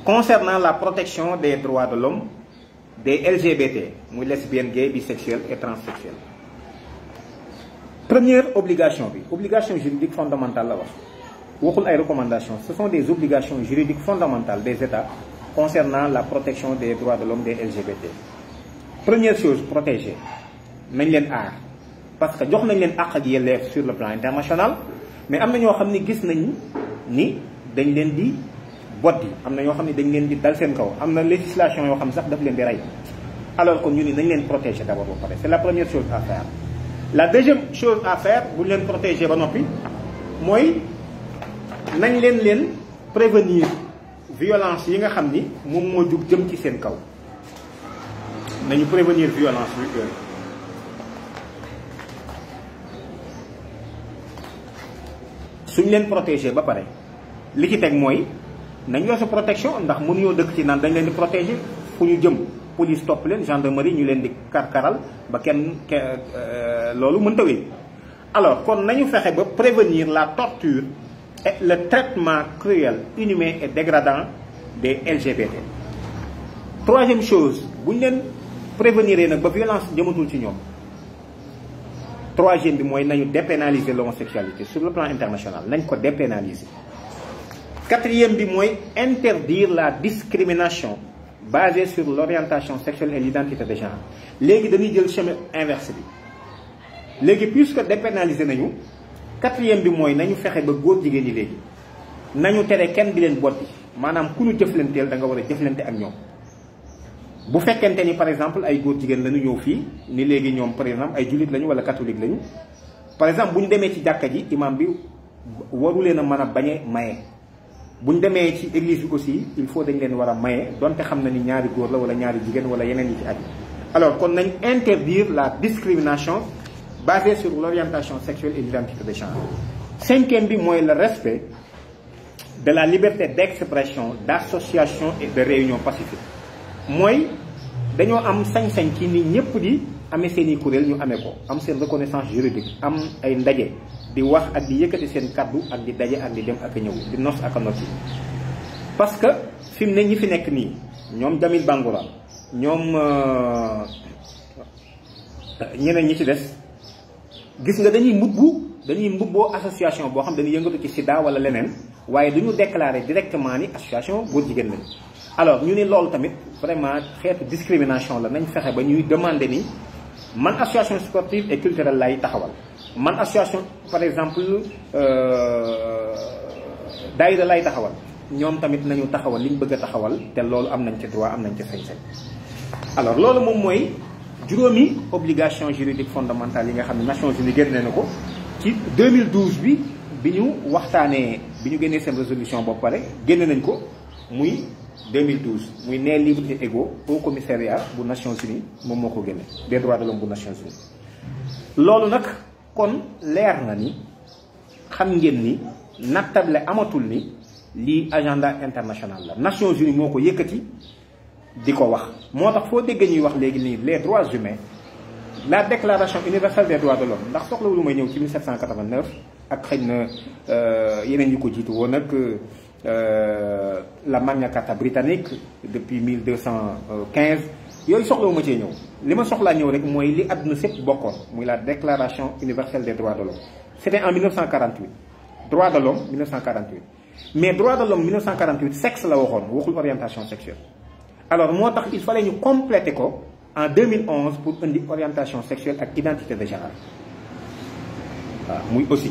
concernant la protection des droits de l'homme des LGBT muy lesbiennes, gays, bisexuels et transsexuels. Première obligation bi obligation juridique fondamentale la wax waxul ay recommandations, ce sont des obligations juridiques fondamentales des États concernant la protection des droits de l'homme des LGBT. Première chose, protéger nañ leen aar parce que jox nañ leen àq ak yelleef sur le plan international, mais am na ñoo xam ne gis nañ ni dañ leen di boddi, am na ñoo xam ne dañ leen di dal seen kaw, am na législation yoo xam sax daf leen di rey. Alors que ñu ni nañ leen protéger d'abord ba pare, c'est la première chose à faire. La deuxième chose à faire bu ñu leen protéger ba noppi mooy nañ leen prévenir violence yi nga xam ni moom moo jug jëm ci seen kaw, nañu prévenir violence bi yooyu. suñ leen protéger ba pare li ci teg mooy nañ yor sa protection, ndax mënuñoo dëkk ci naan dañ leen di protéger fu ñu jëm police topp leen, gendarmerie ñu leen di karkaral ba kenn loolu mënta wéy. Alors kon nañu fexe ba prévenir la torture et le traitement cruel, inhumain et dégradant des LGBT. Troisième chose, bu ñu leen prévenir nag ba violence jëmatul ci ñoom, troisième bi mooy nañu dépénaliser l'homosexualité sur le plan international, nañ ko dépénaliser. Quatrième bi mooy interdire la discrimination basée sur l'orientation sexuelle et l'identité de genre. léegi dañuy jël chemin inverse bi, léegi puisque dépénaliser nañu, quatrième bi mooy nañu fexe ba góor jigéen ñi léegi nañu tere kenn di leen boddi, maanaam ku ñu jëflanteel da nga war a jëflante ak ñoom. bu fekkente ni par exemple ay góor jigéen lañu ñëw fii ni léegi ñoom par exemple ay jullit lañu wala catholique lañu, par exemple bu ñu demee ci jàkka ji imam bi waru leen a mën a bañe maye. bu ñu demee ci église bi aussi il faut dañ leen war a maye donte xam na ni ñaari góor la wala ñaari jigéen wala yeneen yi ci aju. alors kon nañ interdire la discrimination basée sur l'orientation sexuelle et l'identité de genre. Cinquième bi mooy le respect de la liberté d'expression, d'association et de réunion pacifique. mooy dañoo am sañ-sañ ci ni ñëpp di amee seen i kuréel ñu amee ko, am seen reconnaissance juridique, am ay ndaje di wax ak di yëkkati seen kaddu ak di daje ak di dem ak a ñëw, di nos ak a noti. parce que fi mu ne ñi fi nekk nii ñoom Jamil Bangoura, ñoom ñeneen ñi ci des gis nga dañuy mbubboo association boo xam dañuy yëngatu ci sida wala leneen, waaye duñu déclarer directement ni association góor jigéen lañu. alors ñu ni loolu tamit vraiment xeetu discrimination la, nañ fexe ba ñuy demander ni man association sportive et culturelle lay taxawal, man association par exemple daayira lay taxawal, ñoom tamit nañu taxawal li ñu bëgg a taxawal, te loolu am nañ ci droit, am nañ ci sañ-sañ. alors loolu moom mooy juróomi obligation juridique fondamentale yi nga xam ne Nations Unies génne na ko ci 2012 bi ñu waxtaanee, bi ñu génnee seen résolution boobu pare génne nañ ko muy 2012 muy né libre et égaux au commissariat bu Nations Unies moom moo ko génne, des droits de l'homme bu Nations Unies. loolu nag kon leer na ni xam ngeen ni nattable amatul ni lii agenda international la, Nations Unies moo ko yëkkati di ko wax. moo tax foo dégg ñuy wax léegi nii les droits humains, la déclaration universelle des droits de l'homme, ndax soxlawul may ñëw ci 1789 ak xëy na yeneen yu ko jiitu woon nag la Magna Carta britannique depuis 1215, yooyu soxlawuma cee ñëw. li ma soxlaa ñëw rek mooy li àdduna sépp bokkoon muy la déclaration universelle des droits de l'homme. c'était en 1948, droits de l'homme 1948, mais droits de l'homme 1948 sexe la waxoon, waxul orientation sexuelle. alors moo tax il fallait ñu compléter ko en 2011 pour indi orientation sexuelle ak identité de genre. waaw muy aussi.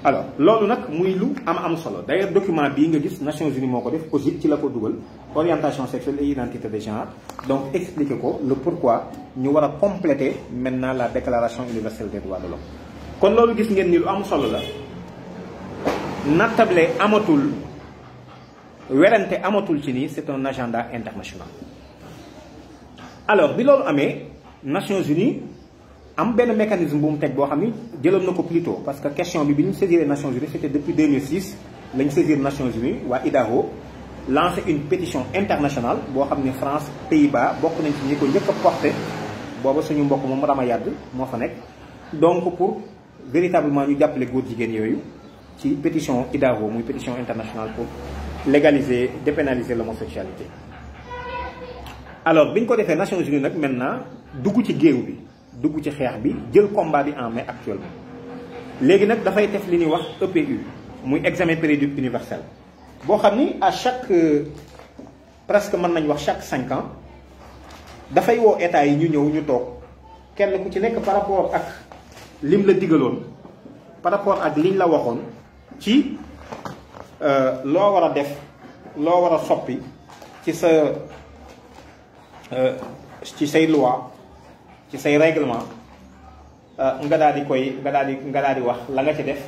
alors loolu nag muy lu am solo, d'ailleurs document bii nga gis Nations Unies moo ko def aussi ci la ko dugal, orientation sexuelle et identité de genre, donc expliquer ko le pourquoi ñu war a compléter maintenant la déclaration universelle des droits de l'homme. kon loolu gis ngeen ni lu am solo la, nattable amatul, werante amatul ci ni c'est un agenda international. alors bi loolu amee Nations Unies am benn mécanisme bu mu teg boo xam ni jëloon na ko plus tôt, parce que question bi ñu saisir Nations Unies c'était depuis 2006 lañ saisir Nations Unies waa IDAO lancé une pétition internationale boo xam ne France Pays-Bas bokk nañ ci ñi ko njëkk a porté booba suñu mbokk moom Rama Yade moo fa nekk. donc pour véritablement ñu jàppale góor jigéen yooyu ci pétition IDAHO muy pétition internationale pour légaliser dépénaliser l'homosexualité. alors bi ñu ko defee Nations Unies nag maintenant dugg ci géew bi dugg ci xeex bi jël combat bi en main actuellement léegi nag dafay def li ñuy wax EPU muy examen périodique universel boo xam ni à chaque presque mën nañ wax chaque 5 ans dafay woo état yi ñu ñëw ñu toog kenn ku ci nekk par rapport ak lim la digaloon par rapport ak liñ la waxoon ci loo war a def loo war a soppi ci sa ci say loi ci say règlement nga daal di koy nga daal di wax la nga ci def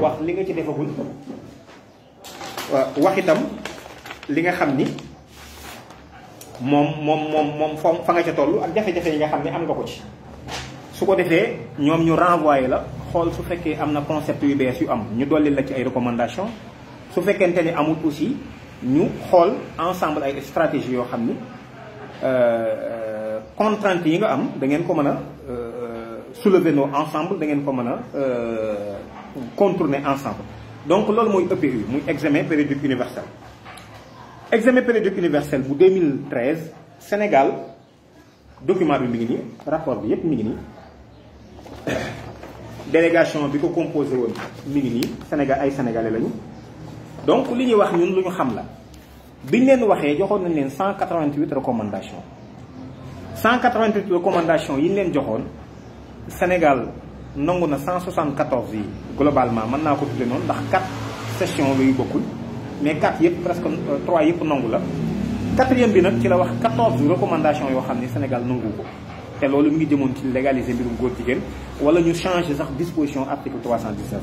wax li nga ci defagul wax itam li nga xam ni moom fa nga ca toll ak jafe-jafe yi nga xam ni am nga ko ci su ko defee ñoom ñu renvoyé la xool su fekkee am na concept yu bees yu am ñu dolli la ci ay recommandations su fekkente ni amul aussi ñu xool ensemble ay stratégies yoo xam ni contraintes yi nga am da ngeen ko mën a soulever noo ensemble da ngeen ko mën a contourner ensemble. donc loolu mooy EPU muy examen périodique universel. examen périodique universel bu 2013 Sénégal document bi mi ngi nii rapport bi yépp mi ngi nii délégation bi ko composé woon mi ngi nii Sénégal ay sénégalais lañu. donc li ñuy wax ñun lu ñu xam la biñ leen waxee joxoon nañ leen 188 recommandations 188 recommandations yi ñu leen joxoon Sénégal nangu na 174 yi globalement mën naa ko tudde noonu ndax 4 sessions yu bokkul mais 4 yëpp presque 3 yëpp nangu la 4e bi nag ci la wax 14 recommandations yoo xam ne Sénégal nangu ko te loolu mi ngi jëmoon ci légaliser mbirum góor jigéen wala ñu changer sax disposition article 319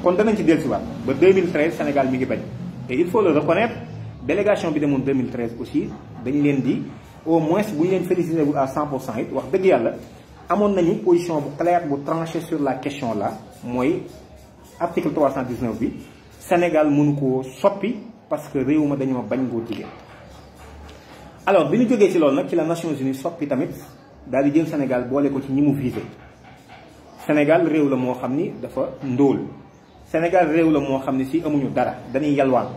kon danañ ci dellusiwaat ba 2013 Sénégal mi ngi bañ et il faut le reconnaître délégation bi demoon 2013 aussi dañ leen di au moins bu ñu leen félicité wul à 100% it wax dëgg yàlla amoon nañu position bu claire bu tranché sur la question là mooy article 319 bi Sénégal mënu koo soppi parce que réew ma dañoo bañ góor jigéen. alors bi ñu jógee ci loolu nag ci la Nations Unies soppi tamit daal di jël Sénégal boole ko ci ñi mu visé Sénégal réew la moo xam ni dafa ndóol Sénégal réew la moo xam ni si amuñu dara dañuy yalwaan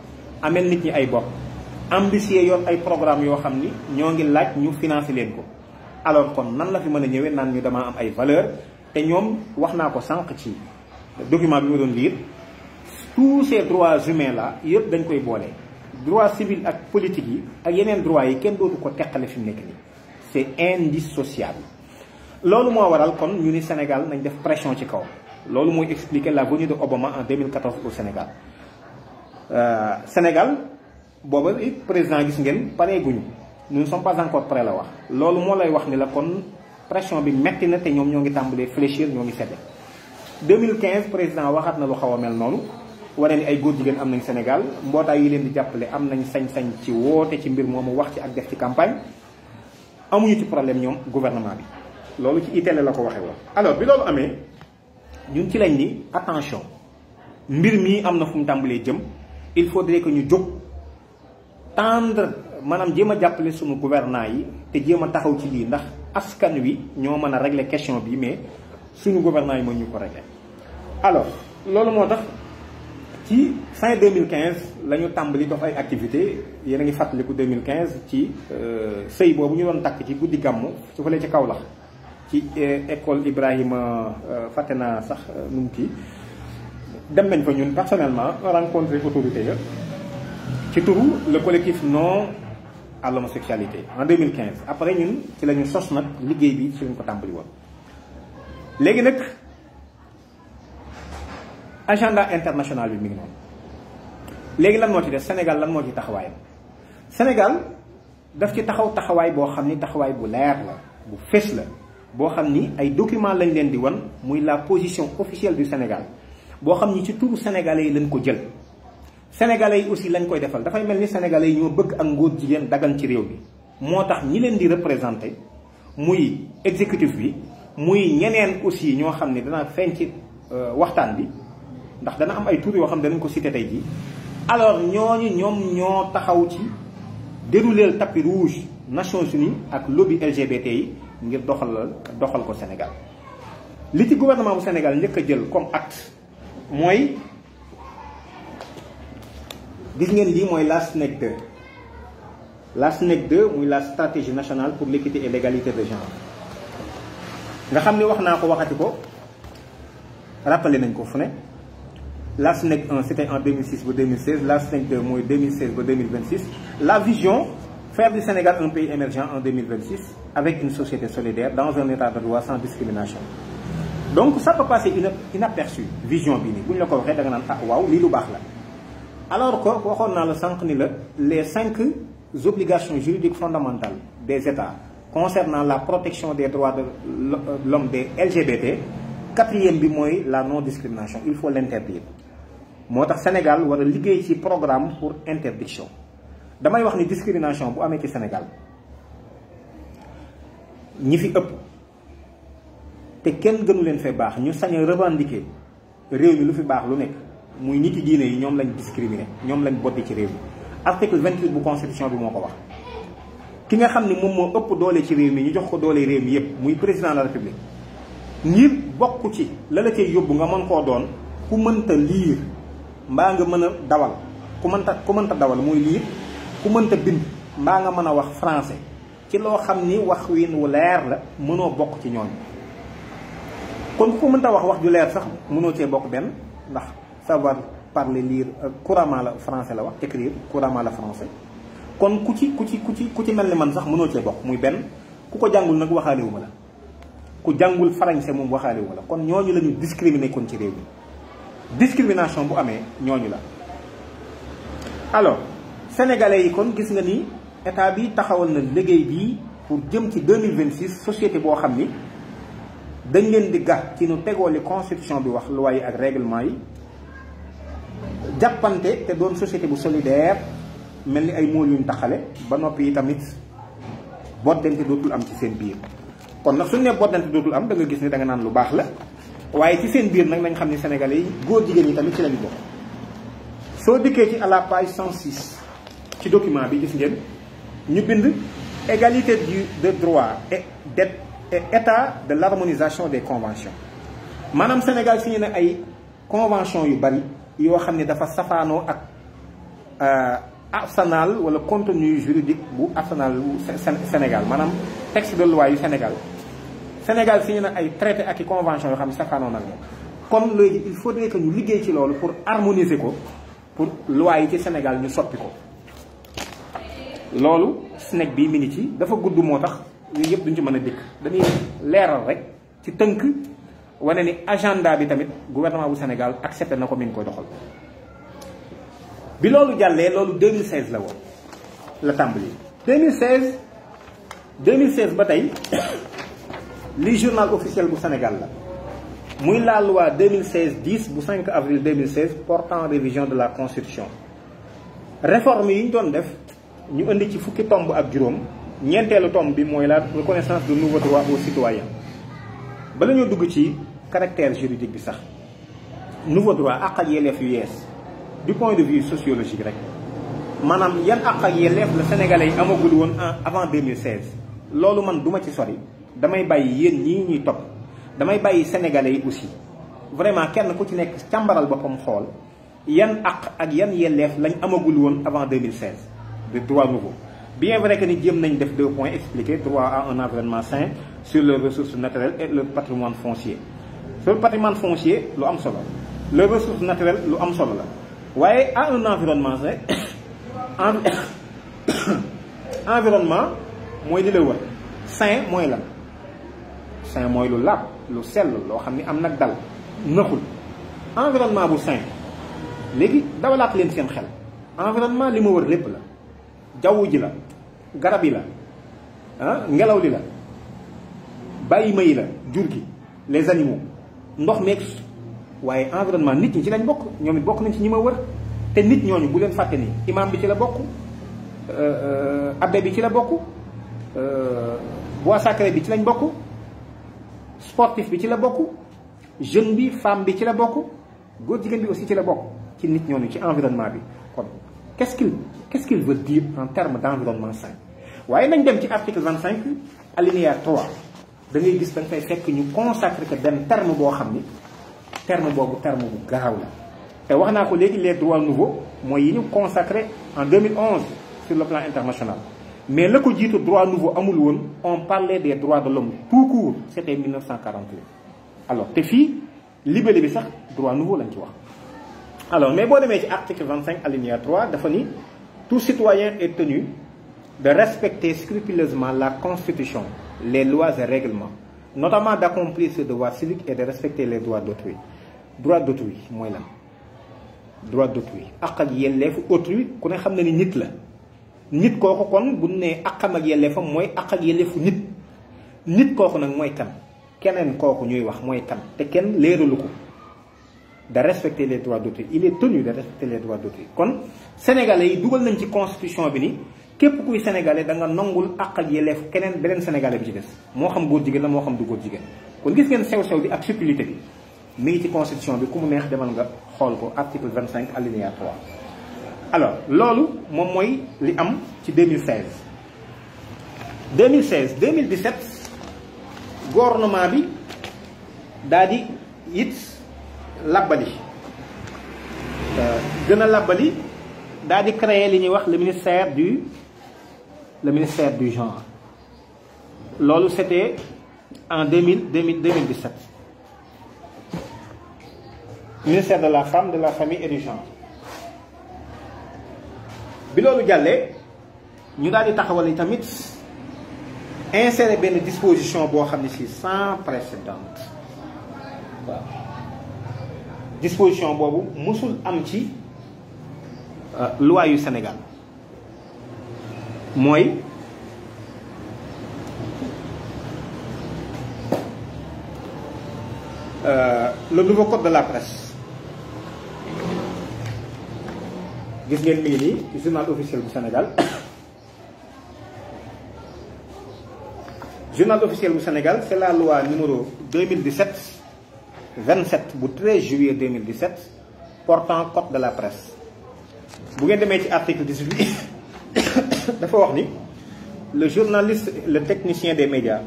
amel nit ñi ay bopp ambitieux yoon ay programme yoo xam ni ñoo ngi laaj ñu financer leen ko. alors kon nan la fi mën a ñëwee naan ñu damaa am ay valeur te ñoom wax naa ko sànq ci document bi ma doon lire tous ces droits humains là yëpp dañ koy boole droit civil ak politique yi ak yeneen droits yi kenn dootu ko teqale fi mu nekk nii c'est indissociable. loolu moo waral kon ñu ni Sénégal nañ def pression ci kaw loolu mooy expliquer la venue de Obama en 2014 au Sénégal. Sénégal booba it président gis ngeen pareeguñu nous ne sommes pas encore prêts la wax loolu moo lay wax ni la kon pression bi metti na te ñoom ñoo ngi tàmbalee fléchir ñoo ngi sedde 2015 président waxaat na lu xaw a mel noonu wane ni ay góor jigéen am nañ Sénégal mbootaay yi leen di jàppale am nañ sañ-sañ ci woote ci mbir moomu wax ci ak def ci campagne amuñu ci problème ñoom gouvernement bi loolu ci itélé la ko waxee woon. alors bi loolu amee ñun ci lañ ni attention mbir mii am na fu mu tàmbalee jëm il faudrait que ñu jóg tendre maanaam jéem a jàppale suñu gouvernants yi te jéem a taxaw ci lii ndax askan wi ñoo mën a régler question bi mais suñu gouvernants yi mën ñu ko régler. alors loolu moo tax ci fin 2015 la ñu tàmbali dox ay activités yéen a ngi fàttaliku 2015 ci sëy boobu ñu doon takk ci guddi gàmmu su fële ci Kaolack ci école Ibrahima fàtte naa sax nu mu kii dem nañ fa ñun personnellement rencontré autorité ya ci turu le collectif non à l'homosexualité en 2015 après ñun ci la ñu sos nag liggéey bi ci lañ ko tàmbali woon. léegi nag agenda international bi mi ngi noonu léegi lan moo ci def Sénégal lan moo ci taxawaayam Sénégal daf ci taxawaay boo xam ni taxawaay bu leer la bu fés la boo xam ni ay documents lañ leen di wan muy la position officielle du Sénégal boo xam ni ci turu sénégalais yi lañ ko jël. sénégalais yi aussi lañ koy defal dafay mel ni sénégalais yi ñoo bëgg ak ngóor jigéen dagan ci réew bi moo tax ñi leen di représenter muy exécutif bi muy ñeneen aussi ñoo xam ne dana feeñ ci waxtaan bi ndax dana am ay tur yoo xam ne danañ ko cité tey jii alors ñooñu ñoom ñoo taxaw ci dérouler le tapis rouge Nations Unies ak lobby LGBT yi ngir doxal ko Sénégal li ci gouvernement bu Sénégal njëkk a jël comme acte mooy gis ngeen lii mooy la SNEC 2 la SNEC 2 muy la stratégie nationale pour l'équité et l'égalité de genre nga xam ne wax naa ko waxati ko rappelé nañ ko fu ne la SNEC 1 c'était en 2006 ba 2016 la SNEC 2 mooy 2016 ba 2026 la vision faire du Sénégal un pays émergent en 2026 avec une société solidaire dans un état de droit sans discrimination donc ça peut passer inaperçu vision bi nii bu ñu la ko waxee da nga naan ah waaw lii lu baax la alors que waxoon naa la sànq ni la les 5 obligations juridiques fondamentales des États concernant la protection des droits de l'homme des LGBT 4e bi mooy la non discrimination il faut l'interdire moo tax Sénégal war a liggéey ci programme pour interdiction damay wax ni discrimination bu amee ci Sénégal ñi fi ëpp te kenn gënu leen fee baax ñu sañ a revendiquer réew mi lu fi baax lu nekk muy niti diine yi ñoom lañ discriminer ñoom lañ boddi ci réew mi article 28 bu constitution bi moo ko wax ki nga xam ni moom moo ëpp doole ci réew mi ñu jox ko doole réew mi yépp muy président de la république ngir bokk ci la la cay yóbbu nga mën koo doon ku mënta liir mbaa nga mën a dawal ku mënta dawal muy liir ku mënta bind mbaa nga mën a wax français ci loo xam ni wax wiin wu leer la mënoo bokk ci ñooñu kon ku mënta wax ju leer sax mënoo cee bokk benn ndax savoir parler lire couramment la français la wax écrire couramment la français kon ku ci mel ni man sax mënoo cee bokk muy benn ku ko jàngul nag waxaalewuma la ku jàngul français moom waxaalewuma la kon ñooñu la ñu discriminer kon ci réew mi discrimination bu amee ñooñu la alors sénégalais yi kon gis nga ni état bi taxawal na liggéey bii pour jëm ci 2026 société boo xam ni dañ leen di gàtt ci nu tegoo li constitution bi wax loi yi ak règlement yi jàppante te doon société bu solidaire mel ni ay mool yuñ taxale ba noppi yi tamit boddante dootul am ci seen biir kon nag suñu ne boddante dootul am da nga gis ni da nga naan lu baax la waaye ci seen biir nag nañ xam ni sénégalais yi góor jigéen yi tamit ci lañu bokk soo dikkee ci à la page 106 ci document bi gis ngeen ñu bind égalité de droit et état de l'harmonisation des conventions maanaam Sénégal signé na ay convention yu bari yoo xam ne dafa safaanoo ak arsenal wala contenu juridique bu arsenal bu Sénégal maanaam texte de loi yu Sénégal signé na ay traité ak i convention yoo xam ne safaanoo nag moom kon léegi il faudrait que ñu liggéey ci loolu pour harmoniser ko pour loi yi ci Sénégal ñu soppi ko loolu SNEC bii mi ngi ci dafa gudd moo tax yooyu yëpp duñ ci mën a dikk dañuy leeral rek ci tënk wane ni agenda bi tamit gouvernement bu Sénégal accepté na ko mi ngi koy doxal bi loolu jàllee loolu 2016 la woon la tàmbali 2016 ba tey li journal officiel bu Sénégal la muy la loi 2016-10 bu 5 avril 2016 portant révision de la constitution réforme yi ñu doon def ñu indi ci fukki tomb ak juróom ñeenteelu tomb bi mooy la reconnaissance de nouveaux droits aux citoyens bala ñoo dugg ci caractère juridique bi sax nouveau droit àq ak yelleef yu yees du point de vue sociologique rek maanaam yan àq ak yelleef la sénégalais yi amagul woon avant 2016 loolu man duma ci sori damay bàyyi yéen ñii ñuy topp damay bàyyi sénégalais yi aussi vraiment kenn ku ci nekk càmbaral boppam xool yan àq ak yan yelleef lañ amagul woon avant 2016 de droit nouveau bien vrai que ni jéem nañ def 2 points expliqués droit à un environnement sain sur les ressources naturelles et le patrimoine foncier sur le patrimoine foncier lu am solo les ressources naturelles lu am solo la waaye à un environnement sain environnement mooy li la wër sain mooy lan sain mooy lu laab lu sell loo xam ni am nag dal nëxul environnement bu sain léegi dawalaat leen seen xel environnement li ma wër lépp la jaww ji la garab yi la ngelaw li la bàyyi ma yi la jur gi les animaux ndox meeg waaye environnement nit ñi ci lañ bokk ñoom it bokk nañ ci ñi ma wër te nit ñooñu bu leen fàtte ni imam bi ci la bokk abbé bi ci la bokk bois sacré bi ci lañ bokk sportif bi ci la bokk jeune bi femme bi ci la bokk góor jigéen bi aussi ci la bokk ci nit ñooñu ci environnement bi kon qu'est-ce qu'il veut dire en termes d'environnement sain waaye nañ dem ci article 25 alinéa 3 da ngay gis da nga fay fekk ñu consacré que benn terme boo xam ni terme boobu terme bu garaaw la te wax naa ko léegi les droits nouveaux mooy yi ñu consacré en 2011 sur le plan international mais la ko jiitu droit nouveau amul woon on parlait des droits de l'homme tout court c'était 1948 alors te fii libellé bi sax droit nouveau lañ ci wax alors mais boo demee ci article 25 alinéa 3 dafa ni tout citoyen est tenu de respecter scrupuleusement la constitution les lois et règlements notamment d'accomplir ses devoirs civiques et de respecter les droits d'autrui droit d'autrui mooy lan droit d'autrui ak yelleefu autrui ku ne xam na ni nit la nit kooku kon bu ne akam ak yelleefam mooy ak yelleefu nit kooku nag mooy kan keneen kooku ñuy wax mooy kan te kenn leeralu ko de respecter les droits d'autrui il est tenu de respecter les droits d'autrui kon sénégalais yi dugal nañ ci constitution bi ni képp kuy sénégalais da nga nangul ak yelleef keneen beneen sénégalais bi ci des moo xam góor jigéen la moo xam du góor jigéen kon gis ngeen sew-sew bi ak subtilité bi mi ngi ci constitution bi ku mu neex demal nga xool ko article 25 alinéa 3 alors loolu moom mooy li am ci 2017 gouvernement bi daal di it labbali gën a labbali daal di créer li ñuy wax le ministère du genre loolu c'était en 2017 ministère de la femme de la famille et du genre bi loolu jàllee ñu daal di taxawal tamit insérer benn disposition boo xam ne si sans précédent waaw disposition boobu musul am ci loi yu Sénégal mooy le nouveau code de la presse gis ngeen mi ngi nii ci journal officiel bu Sénégal journal officiel bu Sénégal c'est la loi numéro 2017-27 bu 13 juillet 2017 portant code de la presse bu ngeen demee ci article 18 dafa wax ni le journaliste et le technicien des médias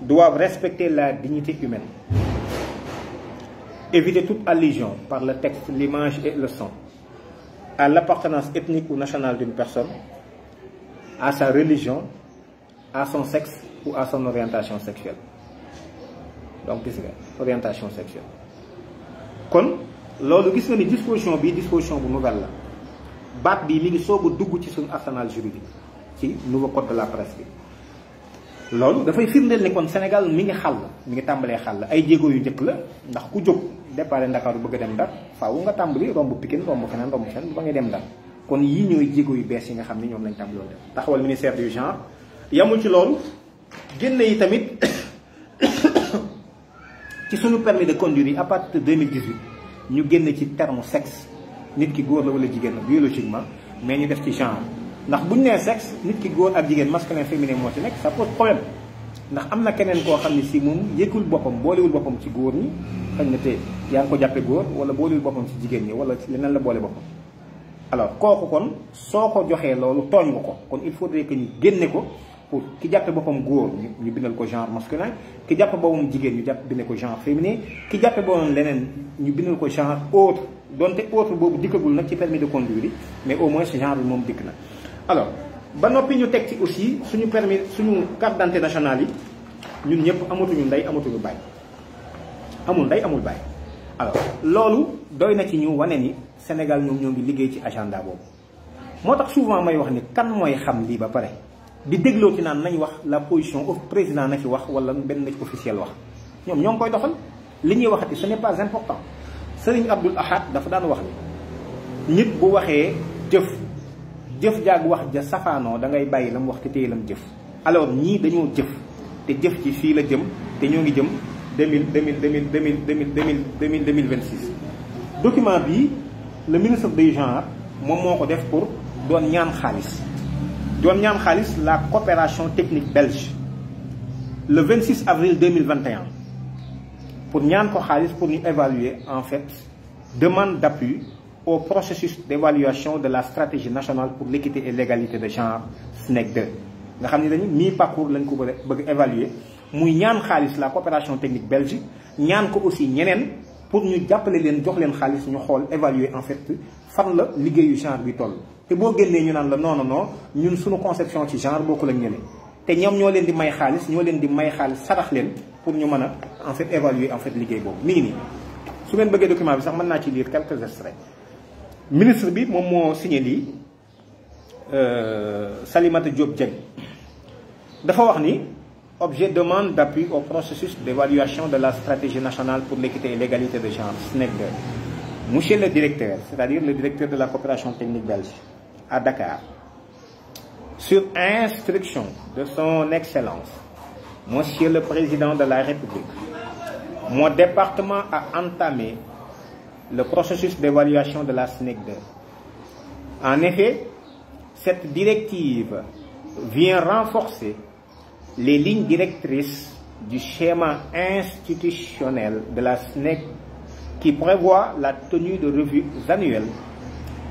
doivent respecter la dignité humaine, éviter toute allusion par le texte, l'image et le son à l'appartenance ethnique ou nationale d'une personne, à sa religion, à son sexe ou à son orientation sexuelle. Donc gis nga orientation sexuelle kon loolu gis nga ni disposition bu nouvelle la baat bi mi ngi soog a dugg ci suñu arsenal juridique ci nouveau code de la presse bi loolu dafay firndeel ni kon Sénégal mi ngi tàmbalee xàll ay jéego yu njëkk la ndax ku jóg départ Ndakaaru bëgg a dem Ndar faaw nga tàmbali romb Pikine romb feneen ba ngay dem Ndar kon yii ñooy jéego yu bees yi nga xam ne ñoom lañ tàmbaloo def taxawal ministère du genre yamul ci loolu génne yi tamit ci suñu permis de conduire yi à partir de 2018 ñu génn ci terme sexe nit ki góor la wala jigéen la biologiquement mais ñu def ci genre ndax buñ nee sexe nit ki góor ak jigéen masculin féminin moo ci nekk ça pose problème ndax am na keneen koo xam ne si moom yëkkul boppam boolewul boppam ci góor ñi xëy na te yaa ngi ko jàppe góor wala boolewul boppam ci jigéen ñi wala leneen la boole boppam alors kooku kon soo ko joxee loolu tooñ nga ko kon il faudrait que ñu génne ko pour ki jàppe boppam góor ñu bindal ko genre masculin ki jàppe boppam jigéen ñu bindal ko genre féminin ki jàppe boppam leneen ñu bindal ko genre autre donte autre boobu dikkagul nag ci permis de conduire mais au moins genre bi moom dikk na alors ba noppi ñu teg ci aussi suñu permis suñu carte d'identité nationale yi ñun ñëpp amatuñu ndey amatuñu baay amul ndey amul baay alors loolu doy na ci ñu wane ni Sénégal ñoom ñoo ngi liggéey ci agenda boobu moo tax souvent may wax ni kan mooy xam lii ba pare di dégloo ci naan nañ wax la position président na ci wax wala benn na ci officiel wax ñoom ñoo ngi koy doxal li ñuy waxati ce n'est pas important Serigne Abdoul Ahad dafa daan wax ni nit bu waxee jëf jaag wax ja safaanoo da ngay bàyyi la mu wax te téye la mu jëf alors ñii dañoo jëf te jëf ci fii la jëm te ñoo ngi jëm 2026 document bii le ministre du genre moom moo ko def pour doon ñaan xaalis la coopération technique belge le 26 avril 2021 pour ñaan ko xaalis pour ñu évaluer en fait demande d'appui au processus d'évaluation de la stratégie nationale pour l'équité et l'égalité de genre SNEC 2 nga xam ne dañu mi-parcours lañ ko bëgg évaluer muy ñaan xaalis la coopération technique belge ñaan ko aussi ñeneen pour ñu jàppale leen jox leen xaalis ñu xool évaluer en fait fan la liggéeyu genre bi toll. te boo génnee ñu naan la non non non ñun suñu conception ci genre bokkul ak ñeneen te ñoom ñoo leen di may xaalis sarax leen pour ñu mën a en fait évaluer en fait liggéey boobu mi ngi nii. su ngeen bëggee document bi sax mën naa ci lire quelques extraits ministre bi moom moo signé lii Salimata Diop Dieng dafa wax ni objet demande d'appui au processus d'évaluation de la stratégie nationale pour l'équité et l'égalité de genre SNEC 2. Monsieur le directeur, c'est-à-dire le directeur de la coopération technique belge à Dakar, sur instruction de son excellence Monsieur le Président de la République, mon département a entamé le processus d'évaluation de la SNEC 2. En effet, cette directive vient renforcer les lignes directrices du schéma institutionnel de la SNEC qui prévoit la tenue de revues annuelles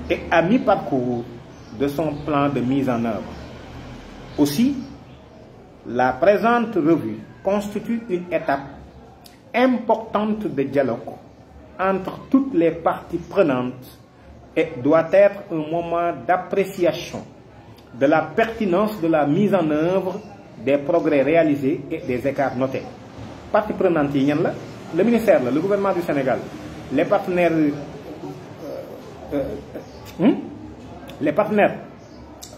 et à mi-parcours de son plan de mise en œuvre. Aussi, la présente revue constitue une étape importante de dialogue entre toutes les parties prenantes et doit être un moment d'appréciation de la pertinence de la mise en œuvre des progrès réalisés et des écarts notés. Parties prenantes yi ñan la le ministère la le gouvernement du Sénégal les partenaires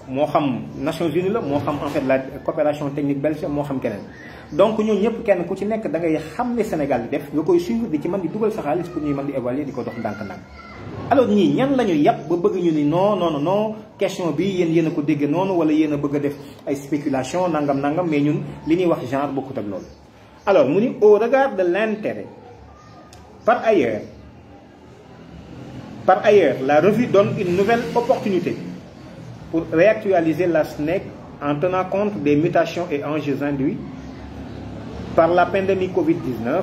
moo xam Nations Unies la moo xam en fait la coopération technique belge moo xam keneen donc ñooñu ñëpp kenn ku ci nekk da ngay xam ne Sénégal di def nga koy suivre di ci mën di dugal sa xaalis pour ñuy mën di évaluer di ko dox ndànk-ndànk. alors ñii ñan la ñu yàpp ba bëgg ñu ni non question bi yéen a ko dégg noonu wala yéen a bëgg a def ay spéculation nangam mais ñun li ñuy wax genre bokkut ak loolu. alors mu ni au regard de l'intérêt par ailleurs la revue donne une nouvelle opportunité pour réactualiser la SNEC en tenant compte des mutations et enjeux induits par la pandémie Covid-19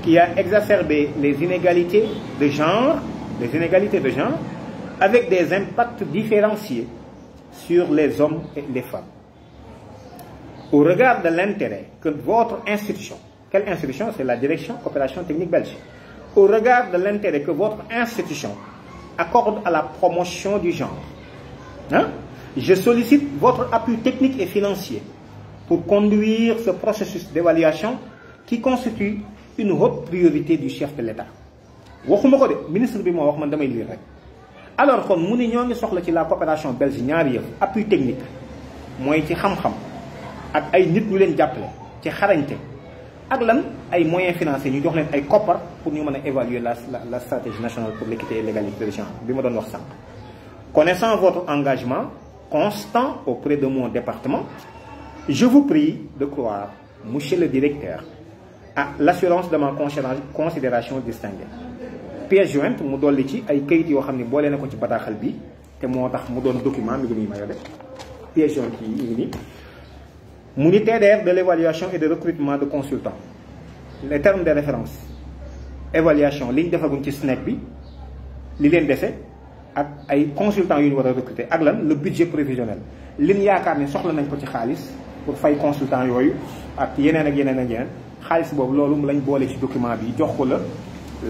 qui a exacerbé les inégalités de genre avec des impacts différenciés sur les hommes et les femmes. Au regard de l'intérêt que votre institution, quelle institution? C'est la direction coopération technique belge. Au regard de l'intérêt que votre institution accorde à la promotion du genre, je sollicite votre appui technique et financier pour conduire ce processus d'évaluation qui constitue une haute priorité du chef de l'État. waxuma ko de ministre bi moo wax man damay lire rek. alors kon mu ni ñoo ngi soxla ci la coopération belge ñaari yëf appui technique mooy ci xam-xam ak ay nit ñu leen jàppale ci xarañte ak lan ay moyens financiers ñu jox leen ay koppar pour ñu mën a évaluer la stratégie nationale pour l'équité et l'égalité de genre bi ma doon wax sànq. Connaissant votre engagement constant auprès de mon département, je vous prie de croire, monsieur le directeur, à l'assurance de ma considération distinguée. Pièce jointe mu dolli ci ay kayit yoo xam ne boole na ko ci bataaxal bi te moo tax mu doon document mi ngi nii ma yore pièce jointe yi ngi nii mu ni TDR de l'évaluation et de recrutement de consultants. Les termes de référence évaluation li ñu defaguñ ci SNEC bi li leen dese ak ay consultants yu ñu war a recruter ak lan le budget prévisionnel liñ yaakaar ne soxla nañ ko ci xaalis pour fay consultants yooyu ak yeneen xaalis boobu loolu lañ boole ci document bi jox ko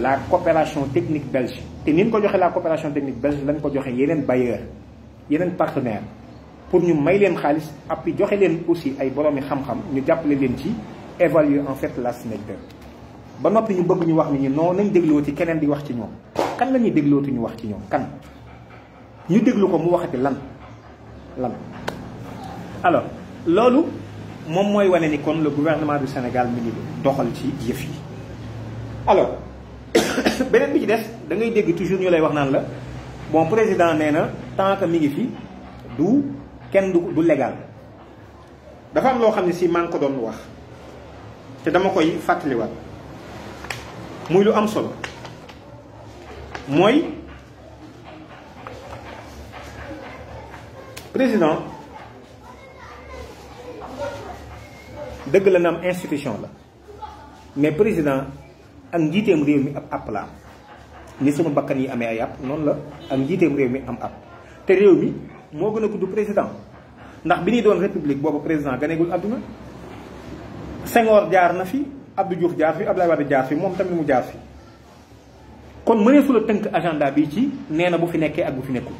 la coopération technique belge te ni ñu ko joxe la coopération technique belge lañ ko joxe yeneen bailleurs yeneen partenaires pour ñu may leen xaalis appui joxe leen aussi ay boroomi xam-xam ñu jàppale leen ci évaluer en fait la SNEC 2 ba noppi ñu bëgg ñu wax ni non nañ déglooti keneen di wax ci ñoom kan la ñuy déglooti ñu wax ci ñoom kan ñu déglu ko mu waxati lan alors loolu moom mooy wane ni kon le gouvernement du Sénégal mi ngi doxal ci yëf yi. alors beneen bi ci des da ngay dégg toujours ñu lay wax naan la bon président nee na tant que mi ngi fi du légal dafa am loo xam ne si maa ngi ko doon wax te dama koy fàttaliwaat muy lu am solo mooy président dëgg la na am institution la mais président ak njiiteem réew mi ab àpp la ni sunu bakkan yi amee ay app noonu la ak njiiteem réew mi am app te réew mi moo gën a gudd président ndax bi ñuy doon république boobu président ganeegul àdduna Senghor jaar na fi Abdou Diouf jaar fi Abdoulaye Wade jaar fi moom tamit mu jaar fi kon mëneesu la tënk agenda bi ci nee na bu fi nekkee ak bu fi nekkul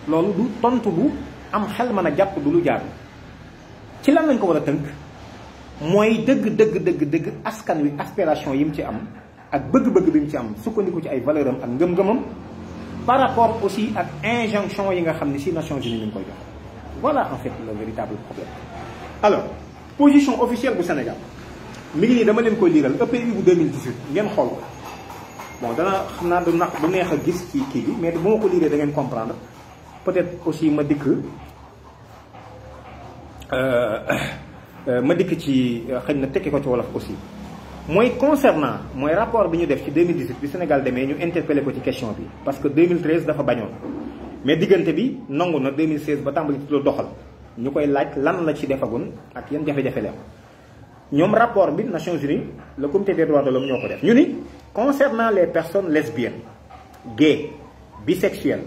loolu du tontu bu am xel mën a jàpp du lu jaar ci lan lañ ko war a tënk mooy dëgg askan wi aspiration yi mu ci am ak bëgg-bëgg bi mu ci am sukkandiku ci ay valeur am ak ngëm-ngëmam par rapport aussi ak injonction yi nga xam ne si Nations Unies ñu ngi koy jox voilà en fait le véritable problème. Alors position officielle bu Sénégal mi ngi nii dama leen koy liiral EPI bu 2018 ngeen xool ko bon dana xam naa du neex a gis ci kii bi mais bu ma ko liiree da ngeen comprendre peut-être aussi ma dikk ci xëy na tekki ko ci wolof aussi mooy concernant mooy rapport bi ñu def ci 2018 bi Sénégal demee ñu interpellé ko ci question bi parce que 2013 dafa bañoon mais diggante bi nangu na 2016 ba tàmbali ci lu doxal ñu koy laaj lan la ci defagun ak yan jafe-jafe la ñoom rapport bi Nations Unies le comité des droits de l'homme ñoo ko def ñu ni concernant les personnes lesbiennes gays bisexuelles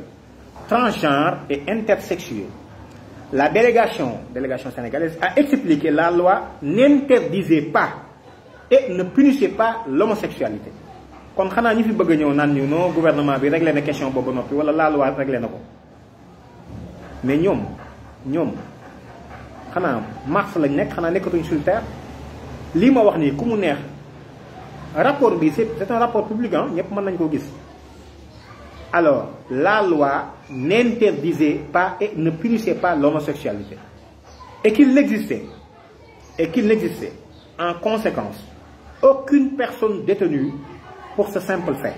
transgenres et intersexuées la délégation sénégalaise a expliqué la loi n'interdisait pas et ne punissait pas l'homosexualité kon xanaa ñi fi bëgg a ñëw naan ñu non gouvernement bi réglé na question boobu noppi wala la loi réglé na ko mais ñoom xanaa mars lañ nekk xanaa nekkatuñ sur terre lii ma wax nii ku mu neex rapport bi c'est un rapport public ñëpp mën nañ koo gis. Alors la loi n'interdisait pas et ne punissait pas l'homosexualité et qu'il n'existait en conséquence aucune personne détenue pour ce simple fait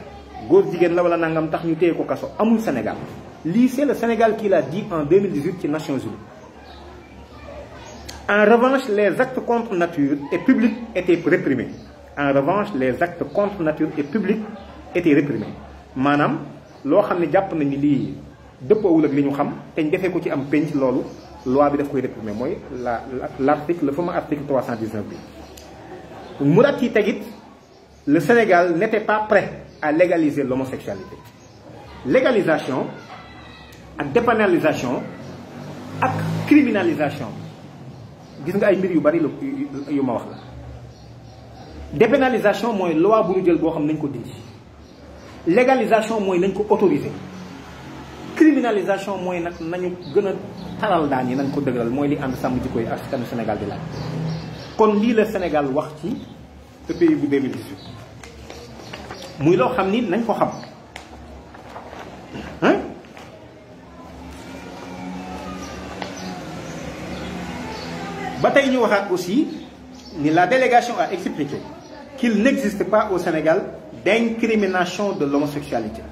góor jigéen la wala nangam tax ñu téye ko kaso amul Sénégal lii c'est le Sénégal qui l'a dit en 2018 ci Nations Unies. En revanche les actes contre nature et public étaient réprimés maanaam loo xam ne jàpp nañu lii dëppoowul ak li ñu xam te ñu defee ko ci am penc loolu loi bi daf koy réprimer mooy l'article le fameux article 319 bi mu rat yi tegit le Sénégal n'était pas prêt à légaliser l'homosexualité légalisation ak dépénalisation ak criminalisation gis nga ay mbir yu bari yu ma wax la dépénalisation mooy loi bu ñu jël boo xam nañ ko dindi légalisation mooy nañ ko autoriser criminalisation mooy nag nañu gën a taral daan yi nañ ko dëgëral mooy li ànd sàmm jikko yi askanu Sénégal di laaj kon lii la Sénégal wax ci EPI bu 2018 muy loo xam ni nañ ko xam ba tey ñu waxaat aussi ni la délégation a expliqué qu'il n'existe pas au Sénégal d'incrimination de l'homosexualité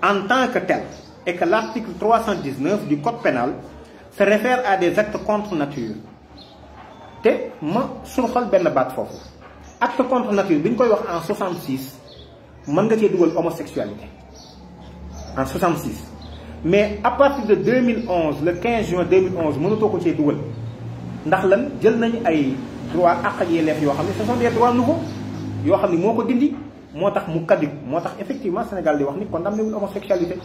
en tant que tel et que l'article 319 du code pénal se réfère à des actes contre nature te ma surxal benn baat foofu acte contre nature bi ñu koy wax en 66 mën nga cee dugal homosexualité en 66 mais à partir de 2011 le 15 juin 2011 mënatoo ko cee dugal ndax lan jël nañu ay droit àq ak yelleef yoo xam ne ce sont des droits nouveaux yoo xam ne moo ko dindi moo tax mu kaddu moo tax effectivement Sénégal di wax ni condamné wul homosexualité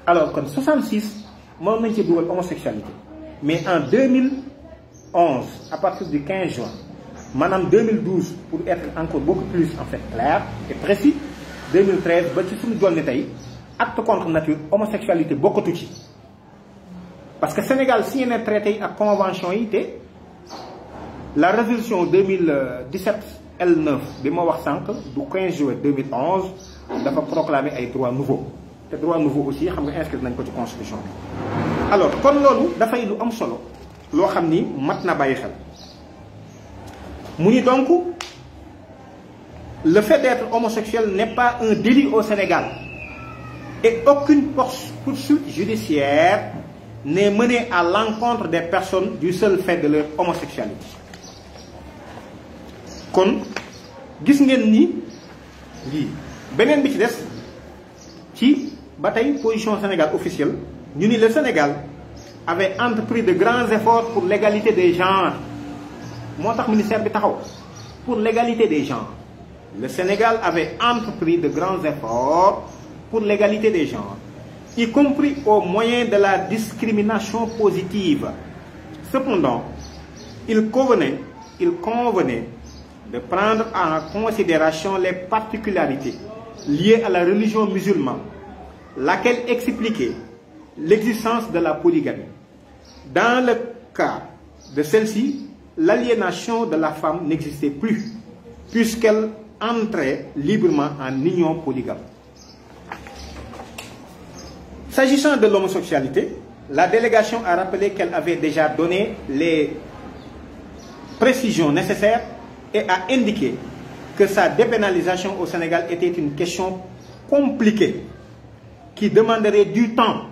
alors kon 66 mënoon nañ ci dugal homosexualité mais en 2011 à partir du 15 juin maanaam 2012 pour être encore beaucoup plus en fait clair et précis 2013 ba ci suñu jonni tey acte contre nature homosexualité bokkatu ci parce que Sénégal signé na traité yi ak convention yi te la résolution 2017 L9 bi ma wax sànq du 15 juillet 2011 dafa proclamer ay droits nouveaux te droits nouveaux aussi xam nga inscrit nañ ko ci constitution bi. alors kon loolu dafay lu am solo loo xam ni mat na bàyyi xel mu ni donc le fait d'être homosexuel n'est pas un délit au Sénégal et aucune poursuite judiciaire n'est menée à l'encontre des personnes du seul fait de leur homosexualité. kon gis ngeen ni lii beneen bi ci des ci ba tey position Sénégal officielle ñu ni le Sénégal avait entrepris de grands efforts pour l'égalité des genres moo tax ministère bi taxaw pour l'égalité des genres le Sénégal avait entrepris de grands efforts pour l'égalité des genres, y compris au moyen de la discrimination positive. Cependant, il convenait de prendre en considération les particularités liées à la religion musulmane, laquelle expliquait l'existence de la polygamie. Dans le cas de celle-ci, l'aliénation de la femme n'existait plus, puisqu'elle entrait librement en union polygame. S'agissant de l'homosexualité, la délégation a rappelé qu'elle avait déjà donné les précisions nécessaires et a indiqué que sa dépénalisation au Sénégal était une question compliquée qui demanderait du temps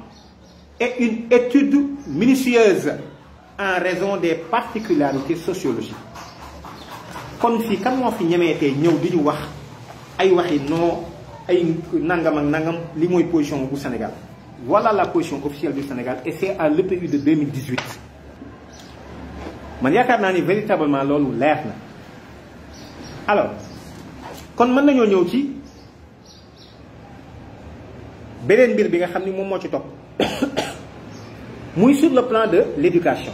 et une étude minutieuse en raison des particularités sociologiques. kon fii kan moo fi ñemeetee ñëw di ñu wax ay waxi non ay nangam ak nangam li mooy position bu Sénégal. Voilà la position officielle du Sénégal et c'est à l'EPU de 2018 man yaakaar naa ni véritablement loolu leer na. Alors kon mën nañoo ñëw ci beneen mbir bi nga xam ni moom moo ci topp muy sur le plan de l'éducation.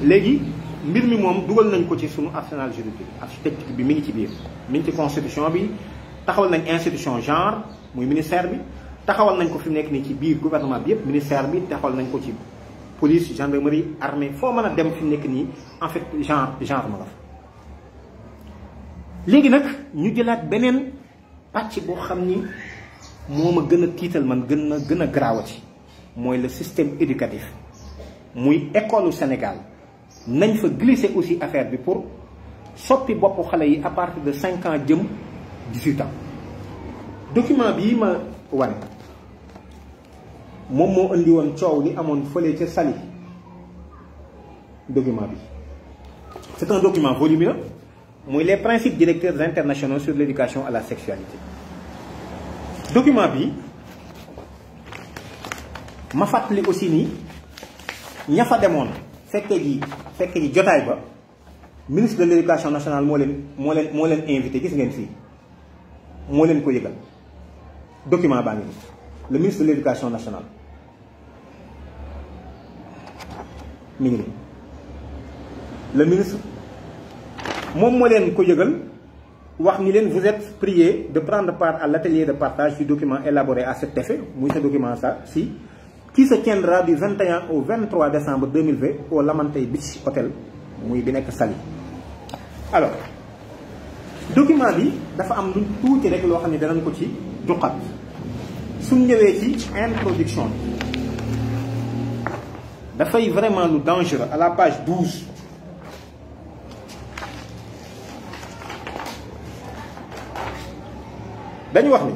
léegi mbir mi moom dugal nañ ko ci sunu arsenal juridique architecture bi mi ngi ci biir mi ngi ci constitution bi taxawal nañ institution genre muy ministère bi taxawal nañ ko fi mu nekk nii ci biir gouvernement bi yëpp ministère bi taxawal nañ ko ci police gendarmerie armée foo mën a dem fi mu nekk nii en fait genre ma la fa. léegi nag ñu jëlaat beneen pàcc boo xam ni moo ma gën a tiital man gën a garaawati mooy le système éducatif muy école Sénégal nañ fa glisser aussi affaire bi pour soppi boppu xale yi à partir de 5 ans jëm 18 ans. document bii ma wane moom moo indi woon coow li amoon fële ca Saly. document bi c'est un document volumineux muy les principes directeurs internationaux sur l'éducation à la sexualité. document bi ma fàttali aussi ni ña fa demoon fekke ji jotaay ba ministre de l'éducation nationale moo leen invité gis ngeen fii moo leen ko yëgal document baa ngi nii le ministre de l'éducation nationale mi ngi nii le ministre moom moo leen ko yëgal wax ni leen vous êtes prié de prendre part à l'atelier de partage du document élaboré à cet effet muy ce document ci qui se tiendra du 21 au 23 décembre 2020 au Lamantey Beach Hotel muy bi nekk Saly. alors document bi dafa am lu tuuti rek loo xam ne danañ ko ci juqat suñ ñëwee ci introduction bi dafay vraiment lu dangereux à la page 12 dañu wax ni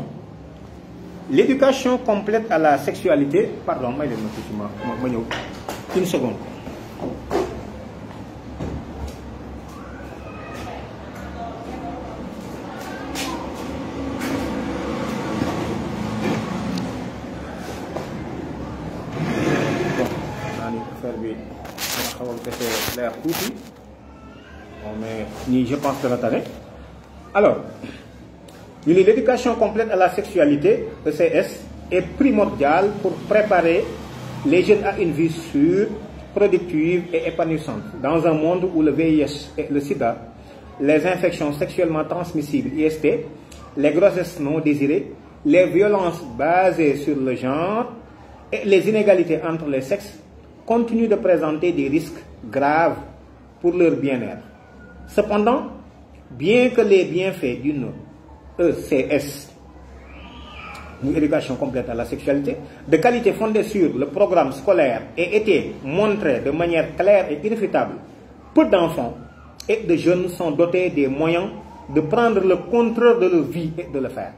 l'éducation complète à la sexualité pardon may leen ma tuuti ma ñëw une seconde. affaire bi dana xaw a defee leer tuuti mais ñii je pense que dana tane. alors ñu ni l'éducation complète à la sexualité ECS est primordiale pour préparer les jeunes à une vie sûre, productive et épanouissante dans un monde où le VIH et le sida, les infections sexuellement transmissibles IST, les grossesses non désirées, les violences basées sur le genre et les inégalités entre les sexes continuent de présenter des risques graves pour leur bien-être. Cependant, bien que les bienfaits d'une ECS, une éducation complète à la sexualité, de qualité fondée sur le programme scolaire aient été montrés de manière claire et irréfutable, peu d'enfants et de jeunes sont dotés des moyens de prendre le contrôle de leur vie et de le faire.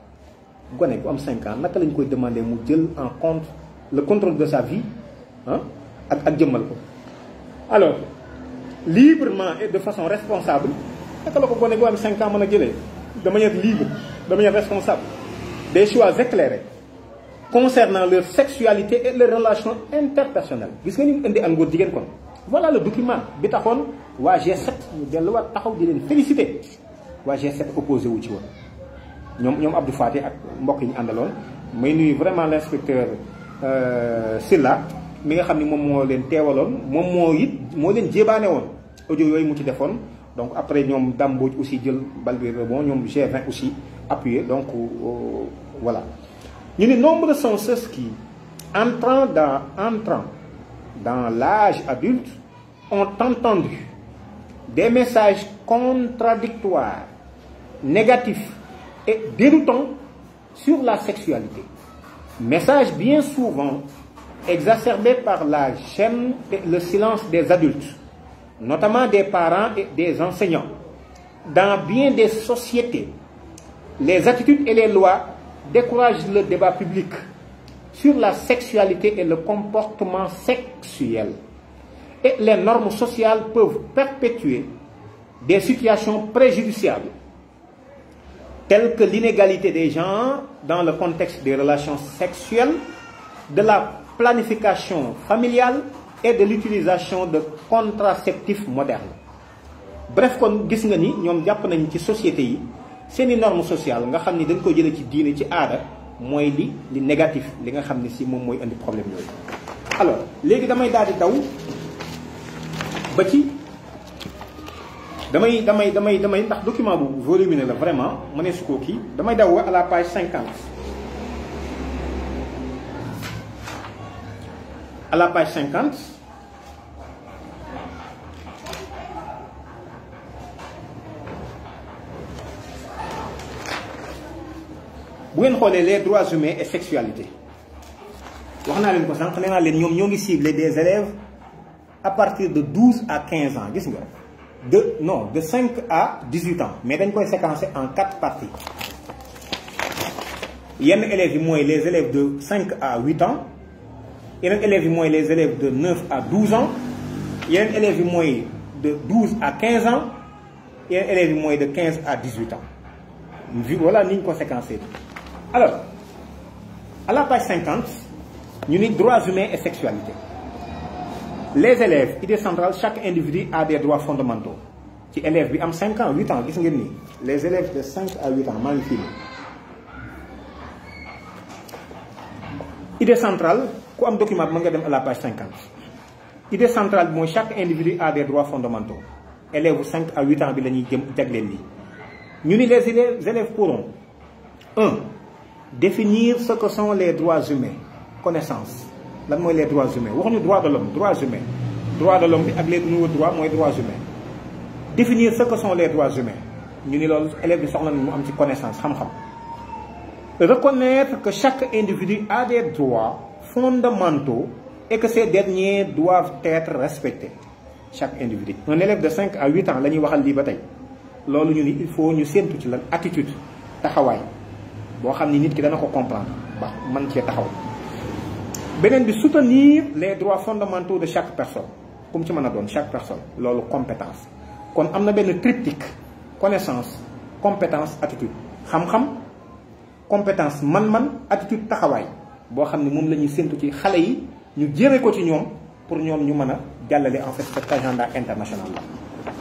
gone ku am 5 ans naka lañ koy demander mu jël en compte le contrôle de sa vie ak jëmmal ko alors librement et de façon responsable naka la ko gone gu am 5 ans mën a jëlee de manière libre de manière responsable des choix éclairés concernant leur sexualité et leurs relations interpersonnelles. Gis nga ñu indi an góor jigéen kon voilà le document bi taxoon waa G7 ñu delluwaat taxaw di leen féliciter waa G7 opposé wu ci woon ñoom Abdou Faty ak mbokk yi ñu àndaloon. may nuyu vraiment l'inspecteur Sylla mi nga xam ni moom moo leen teewaloon moom moo leen jébaane woon audio yooyu mu ci defoon donc après ñoom Dambodj aussi jël bal bi rebond ñoom G20 aussi appuyé donc voilà. ñu ni nombreux sont ceux qui entrant dans l'âge adulte ont entendu des messages contradictoires, négatifs et déroutants sur la sexualité. Messages bien souvent exacerbés par la gêne et le silence des adultes, notamment des parents et des enseignants. Dans bien des sociétés, les attitudes et les lois découragent le débat public sur la sexualité et le comportement sexuel. Et les normes sociales peuvent perpétuer des situations préjudiciables, telles que l'inégalité des genres dans le contexte des relations sexuelles, de la planification familiale et de l'utilisation de contraceptifs modernes. Bref, kon gis nga ni ñoom jàpp nañ ci société yi seeni normes sociales nga xam ni dañ ko jëlee ci diine ci aada mooy li négatif li nga xam ni si moom mooy indi problème yooyu. Alors léegi damay daal di daw ba ci damay ndax document bu volumineux la vraiment ma ne su ko kii damay daw à la page 50. À la page 50 bu ngeen xoolee les droits humains et sexualité wax naa leen ko sànq nee naa leen ñoom ñoo ngi ciblé des élèves à partir de 12 à 15 ans gis nga de 5 à 18 ans mais dañ koy séquencer en 4 parties. yenn élèves yi mooy les élèves de 5 à 8 ans yeneen élèves yi mooy les élèves de 9 à 12 ans yeneen élèves yi mooy de 12 à 15 ans yeneen élèves yi mooy de 15 à 18 ans voilà ni ñu ko séquencé. Alors à la page 50 ñu ni droits humains et sexualité. Les élèves, idée centrale, chaque individu a des droits fondamentaux. Ci élève bi am 5 ans 8 ans gis ngeen ni les élèves de 5 à 8 ans maa ngi fii idée centrale ku am document bi mën nga dem à la page 50. Idée centrale bi mooy chaque individu a des droits fondamentaux. Élèves 5 à 8 ans bi la ñuy jëm jagleel lii ñu ni les élèves pourront 1. Définir ce que sont les droits humains connaissance. lan mooy les droits humains waxuñu droit de l'homme droits humains droit de l'homme bi ak les nouveaux droits mooy droits humains. Définir ce que sont les droits humains ñu ni loolu élèves bi soxla na mu am ci connaissance xam-xam. Reconnaître que chaque individu a des droits fondamentaux et que ces derniers doivent être respectés. Chaque individu un élève de 5 à 8 ans la ñuy waxal lii ba tey loolu ñu ni il faut ñu séentu ci lan attitude taxawaay boo xam ni nit ki dana ko comprendre ba mën cee taxaw. beneen bi soutenir les droits fondamentaux de chaque personne comme ci mën a doon chaque personne loolu compétence kon am na benn triptyque connaissance compétence attitude xam-xam compétence man-man attitude taxawaay boo xam ne moom la ñuy séntu ci xale yi ñu jëre ko ci ñoom pour ñoom ñu mën a jàllale en fait cet agenda international la.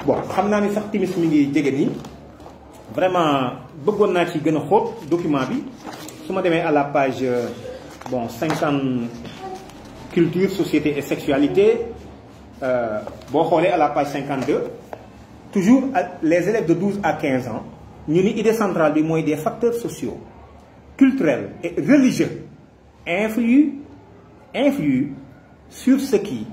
bon xam naa ni sax timis mi ngi jege nii vraiment bëggoon naa ci gën a xóot document bi su ma demee à la page 50 culture société et sexualité boo xoolee à la page 52 toujours les élèves de 12 à 15 ans ñu ni idée centrale bi mooy des facteurs sociaux culturels et religieux influent sur ce qui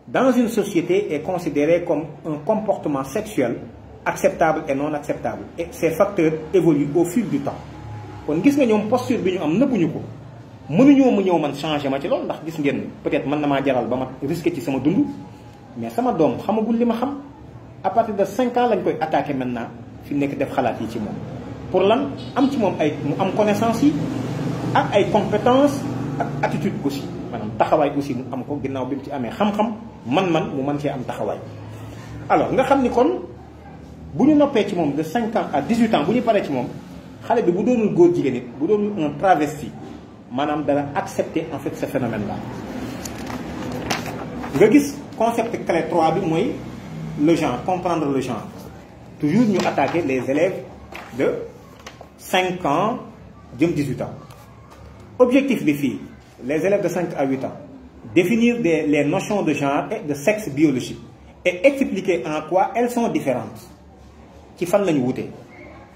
dans une société est considéré comme un comportement sexuel acceptable et non acceptable et ces facteurs évoluent au fil du temps kon gis nga ñoom posture bi ñu am nëbbuñu ko mënuñoo mu ñëw man changé ma ci loolu ndax gis ngeen peut-être mën na maa jaral ba ma risqué ci sama dund mais sama doom xamagul li ma xam à partir de 5 ans lañ koy attaqué maintenant fi nekk def xalaat yi ci moom pour lan am ci moom mu am connaissance yi ak ay compétences ak attitude aussi maanaam taxawaay aussi mu am ko ginnaaw bi mu ci amee xam-xam man-man mu mën cee am taxawaay. alors nga xam ni kon bu ñu noppee ci moom de 5 ans à 18 ans bu ñu paree ci moom xale bi bu doonul góor jigéen it bu doonul un travesti maanaam dana accepter en fait ce phénomène là. nga gis concept clé 3 bi mooy le genre comprendre le genre toujours ñu attaquer les élèves de 5 ans jëm 18 ans objectif bi fii les élèves de 5 à 8 ans définir les notions de genre et de sexe biologique et expliquer en quoi elles sont différentes ci fan lañu wutee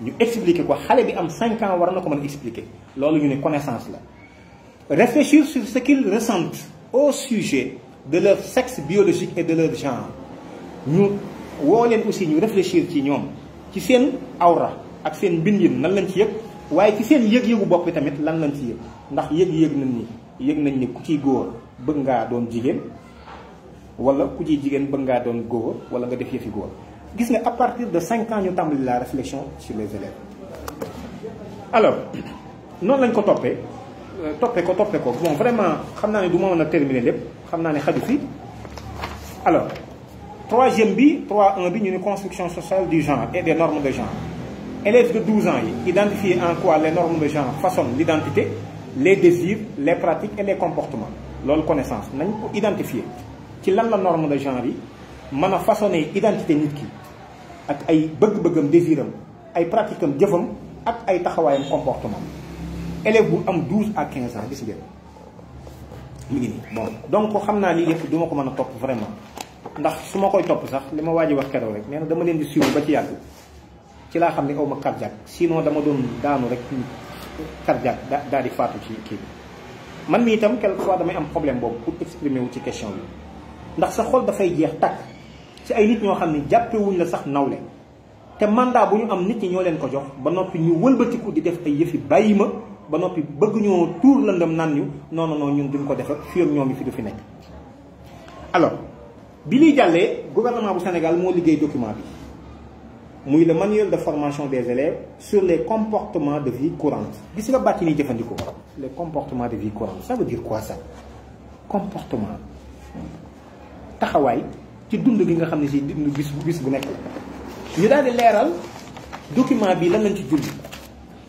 ñu expliquer ko xale bi am 5 ans war na ko mën a expliquer loolu ñu ne connaissance la réfléchir sur ce qu'ils ressentent au sujet de leur sexe biologique et de leur genre ñu woo leen aussi ñu réfléchir ci ñoom ci seen awra ak seen mbindin nan lañ ci yëg waaye ci seen yëg-yëgu bopp bi tamit lan lañ ci yëg ndax yëg nañ ni ku ciy góor bëgg ngaa doon jigéen wala ku ciy jigéen bëgg ngaa doon góor wala nga def yëfi góor gis nga à partir de 5 ans ñu tàmbali la réflexion sur les élèves alors noonu lañ ko toppee ko bon vraiment xam naa ne du ma mën a terminer lépp xam naa ne xaju fi alors troisième bi 3.1 bi ñu ne construction sociale du genre et des normes de genre élèves de 12 ans yi identifier en quoi les normes de genre façonnent l'identité les désirs les pratiques et les comportements loolu connaissance nañ ko identifier ci lan la norme de genre yi mën a façonner identité nit ki ak ay bëgg-bëggam désiram ay pratique am jëfam ak ay taxawaayam comportement élève bu am 12 à 15 ans gis ngeen mi ngi nii bon donc xam naa lii lépp du ma ko mën a topp vraiment ndax su ma koy topp sax li ma waaj wax keroog rek nee na dama leen di suivre ba ci yàgg ci laa xam ne aw ma cardiaque sinon dama doon daanu rek cardiaque daal di faatu ci kii bi man mi itam quelquefois damay am problème boobu pour exprimer wu ci question bi ndax sa xol dafay jeex tàkk ci ay nit ñoo xam ne jàppewuñ la sax nawle te mandat bu ñu am nit ñi ñoo leen ko jox ba noppi ñu wëlbatiku di def ay yëfi bàyyi ma ba noppi bëgg ñoo tuur lëndëm naan ñu non ñun duñ ko def ak fii ak ñoom fi du fi nekk. alors bi liy jàllee gouvernement bu Sénégal moo liggéey document bi muy le manuel de formation des élèves sur les comportements de vie courante gis nga bàtt yi ñuy jëfandikoo les comportements de vie courante ça veut dire quoi ça comportement taxawaay ci dund gi nga xam ne si dund bis bu nekk la ñu daal di leeral document bi lan lañ ci julli.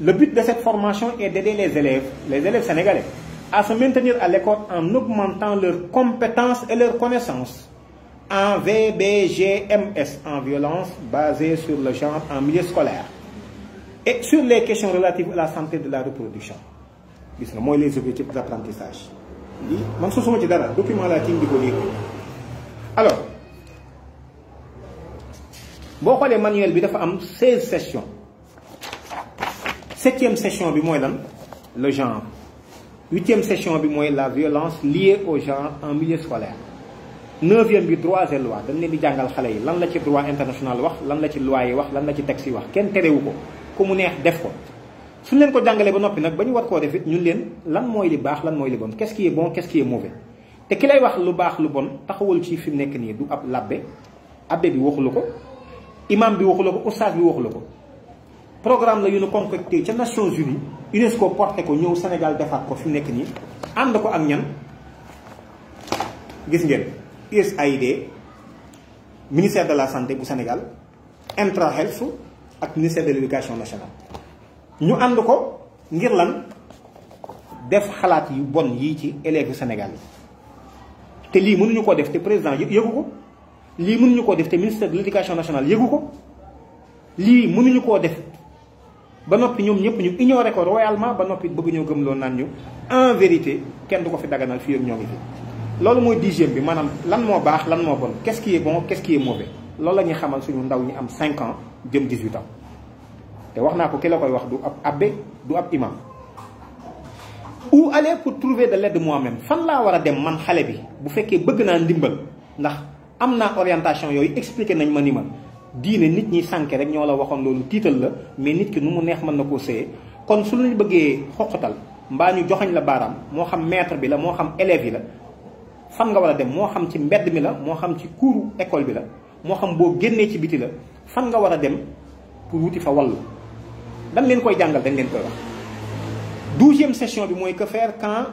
Le but de cette formation est d'aider les élèves sénégalais, à se maintenir à l'école en augmentant leurs compétences et leurs connaissances en VBGMS, en violence basée sur le genre en milieu scolaire, et sur les questions relatives à la santé de la reproduction. Gis nga mooy les objectifs d'apprentissage. lii man sosuma ci dara document laa ci di ko lire. alors boo xoolee manuel bi dafa am 16 sessions. 7e session bi mooy lan le genre 8e session bi mooy la violence liée au genre en milieu scolaire 9e bi droits et lois dañ leen di jàngal xale yi lan la ci droit international wax lan la ci loi yi wax lan la ci texte yi wax kenn terewu ko ku mu neex def ko suñ leen ko jàngalee ba noppi nag ba ñu war koo def it ñun leen lan mooy li baax lan mooy li bon qu'est-ce qui est bon qu'est-ce qui est mauvais te ki lay wax lu baax lu bon taxawul ci fi mu nekk nii du ab labbe abbe bi waxu la ko imam bi waxu la ko oustaz bi waxu la ko programme la yu ñu concocté ca Nations Unies UNESCO porté ko ñëw Sénégal defaat ko fi mu nekk nii ànd ko ak ñan gis ngeen USAID ministère de la santé bu Sénégal Intra Health ak ministère de l'éducation nationale ñu ànd ko ngir lan def xalaat yu bon yii ci élèves yu Sénégal yi te lii mënuñu koo def te président yëgu ko lii mënuñu koo def te ministère de l'éducation nationale yëgu ko lii mënuñu koo def ba noppi ñoom ñëpp ñu ignoré ko royalement ba noppi bëgg ñoo gëm loolu naan ñu en vérité kenn du ko fi daganal fii ak ñoo ngi fi loolu mooy 10e bi maanaam lan moo baax lan moo bon qu'est-ce qui est bon qu'est-ce qui est mauvais loolu la ñuy xamal suñu ndaw ñi am 5 ans jëm 18 ans te wax naa ko ki la koy wax du ab abbé du ab imam. où aller pour trouver de l'aide moi-même fan laa war a dem man xale bi bu fekkee bëgg naa ndimbal ndax am naa orientation yooyu expliqué nañ ma ni ma diine nit ñi sànke rek ñoo la waxoon loolu tiital la mais nit ki nu mu neex mën na koo séyee kon su lañu bëggee xoqatal mbaa ñu joxañ la baaraam moo xam maître bi la moo xam élève yi la fan nga war a dem moo xam ci mbedd mi la moo xam ci kuuru école bi la moo xam boo génnee ci biti la fan nga war a dem pour wuti fa wallu dañ leen koy jàngal dañ leen koy wax 12e session bi mooy que faire quant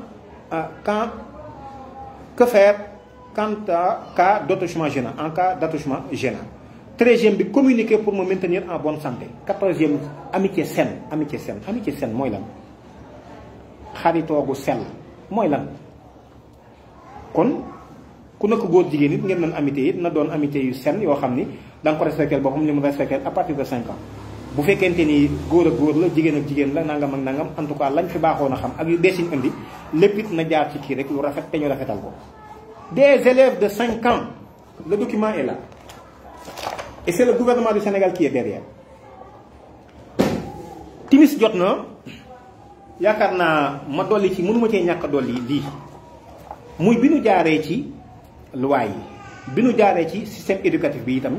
à cas d'attouchement gênant en cas d'attouchement gênant 13e bi communiquer pour me maintenir en bonne santé 14e amitié saine amitié saine mooy lan xaritoogu sell mooy lan kon ku nekk góor jigéen it ngeen mën amitié it na doon amitié yu saine yoo xam ni da nga ko respecté boppam li mu respecté à partir de 5 ans bu fekkente ni góor ak góor la jigéen ak jigéen la nangam ak nangam en tout cas lañ fi baaxoon a xam ak yu bees yi ñu indi lépp it na jaar ci kii rek lu rafet te ñu rafetal ko. Des élèves de 5 ans, le document est là et c'est le gouvernement du Sénégal qui est derrière. timis jot na yaakaar naa ma dolli ci mënuma cee ñàkk a dolli lii muy bi nu jaaree ci loi yi bi nu jaaree ci système éducatif bi itam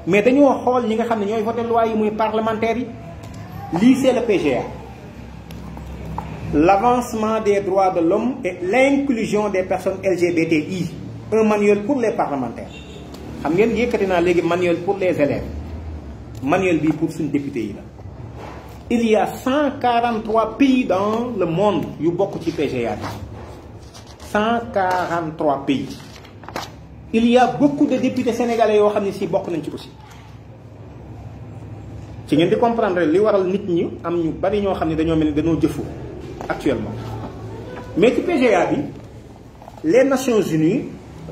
mais dañoo xool ñi nga xam ne ñooy voté loi yi muy parlementaires yi lii c'est le PGA, l'avancement des droits de l'homme et l'inclusion des personnes LGBTI, un manuel pour les parlementaires. xam ngeen yëkkati naa léegi manuel pour les élèves manuel bi pour suñu député yi la. Il y a 143 pays dans le monde yu bokk ci PGA bi 143 pays. Il y a beaucoup de députés sénégalais yoo xam ne si bokk nañ ci aussi. ci ngeen di comprendre li waral nit ñi am ñu bari ñoo xam ne dañoo mel ni dañoo jëfu actuellement. mais ci PGA bi les Nations Unies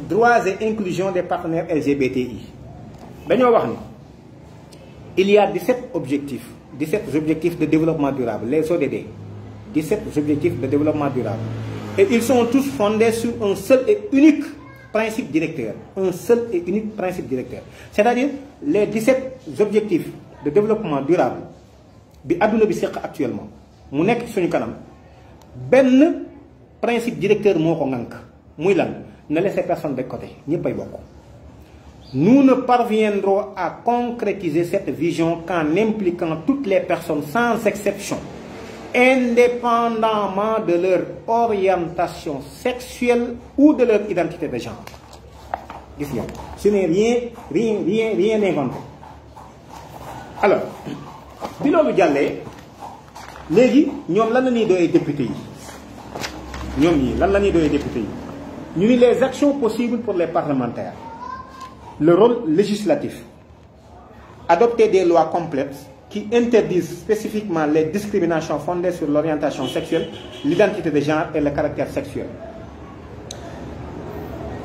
droits et inclusion des partenaires LGBTI dañoo wax ni il y a 17 objectifs de développement durable, les ODD, 17 objectifs de développement durable. Et ils sont tous fondés sur un seul et unique principe directeur. Un seul et unique principe directeur. C'est-à-dire les 17 objectifs de développement durable bi adduna bi seq actuellement mu nekk suñu kanam benn principe directeur moo ko ŋànk muy lan ne laisser personne de côté ñëpp ay bokk. Nous ne parviendrons à concrétiser cette vision qu'en impliquant toutes les personnes sans exception, indépendamment de leur orientation sexuelle ou de leur identité de genre. Gis ngeen, ce n'est rien inventé. Alors bi loolu jàllee léegi ñoom lan la ñuy doyee député yi ñoom ñii lan la ñuy doyee député yi ñu ni les actions possibles pour les parlementaires. Le rôle législatif, adopter des lois complètes qui interdisent spécifiquement les discriminations fondées sur l'orientation sexuelle, l'identité de genre et le caractère sexuel.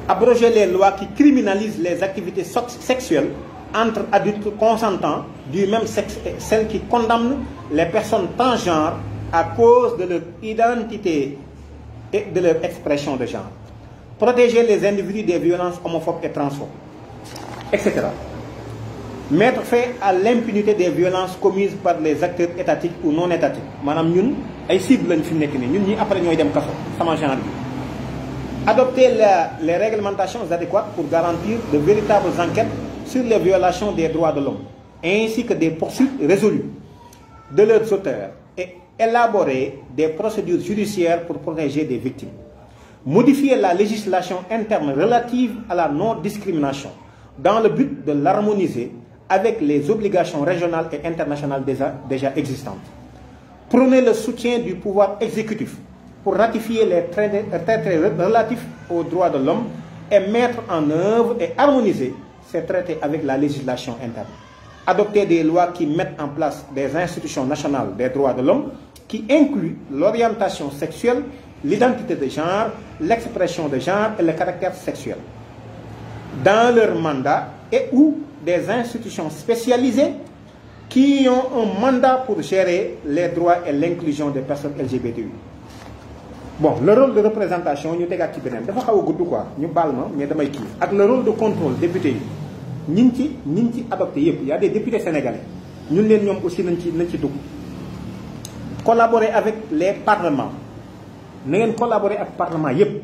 Abroger les lois qui criminalisent les activités sexuelles entre adultes consentants du même sexe et celles qui condamnent les personnes transgenres à cause de leur identité et de leur expression de genre. Protéger les individus des violences homophobes et transphobes, etc. Mettre fin à l'impunité des violences commises par les acteurs étatiques ou non étatiques. Maanaam ñun ay cible lañ fi nekk nii ñun ñi après ñooy dem kaso sama genre bi. Adopter les réglementations adéquates pour garantir de véritables enquêtes sur les violations des droits de l'homme, ainsi que des poursuites résolues de leurs auteurs et élaborer des procédures judiciaires pour protéger des victimes. Modifier la législation interne relative à la non-discrimination dans le but de l'harmoniser avec les obligations régionales et internationales déjà existantes. Prôner le soutien du pouvoir exécutif pour ratifier les traités relatifs aux droits de l'homme et mettre en œuvre et harmoniser ces traités avec la législation interne. Adopter des lois qui mettent en place des institutions nationales des droits de l'homme qui incluent l'orientation sexuelle, l'identité de genre, l'expression de genre et le caractère sexuel dans leur mandat et ou des institutions spécialisées qui ont un mandat pour gérer les droits et l'inclusion des personnes LGBTI. Bon, le rôle de représentation ñu tegaat ci beneen dafa xaw a gudd quoi ñu baal ma mais damay kii ak le rôle de contrôle député yi ñi ci adopté yëpp y a des députés sénégalais ñun leen ñoom aussi nañ ci dugg. Collaborer avec les parlements na ngeen collaborer ak parlement yëpp.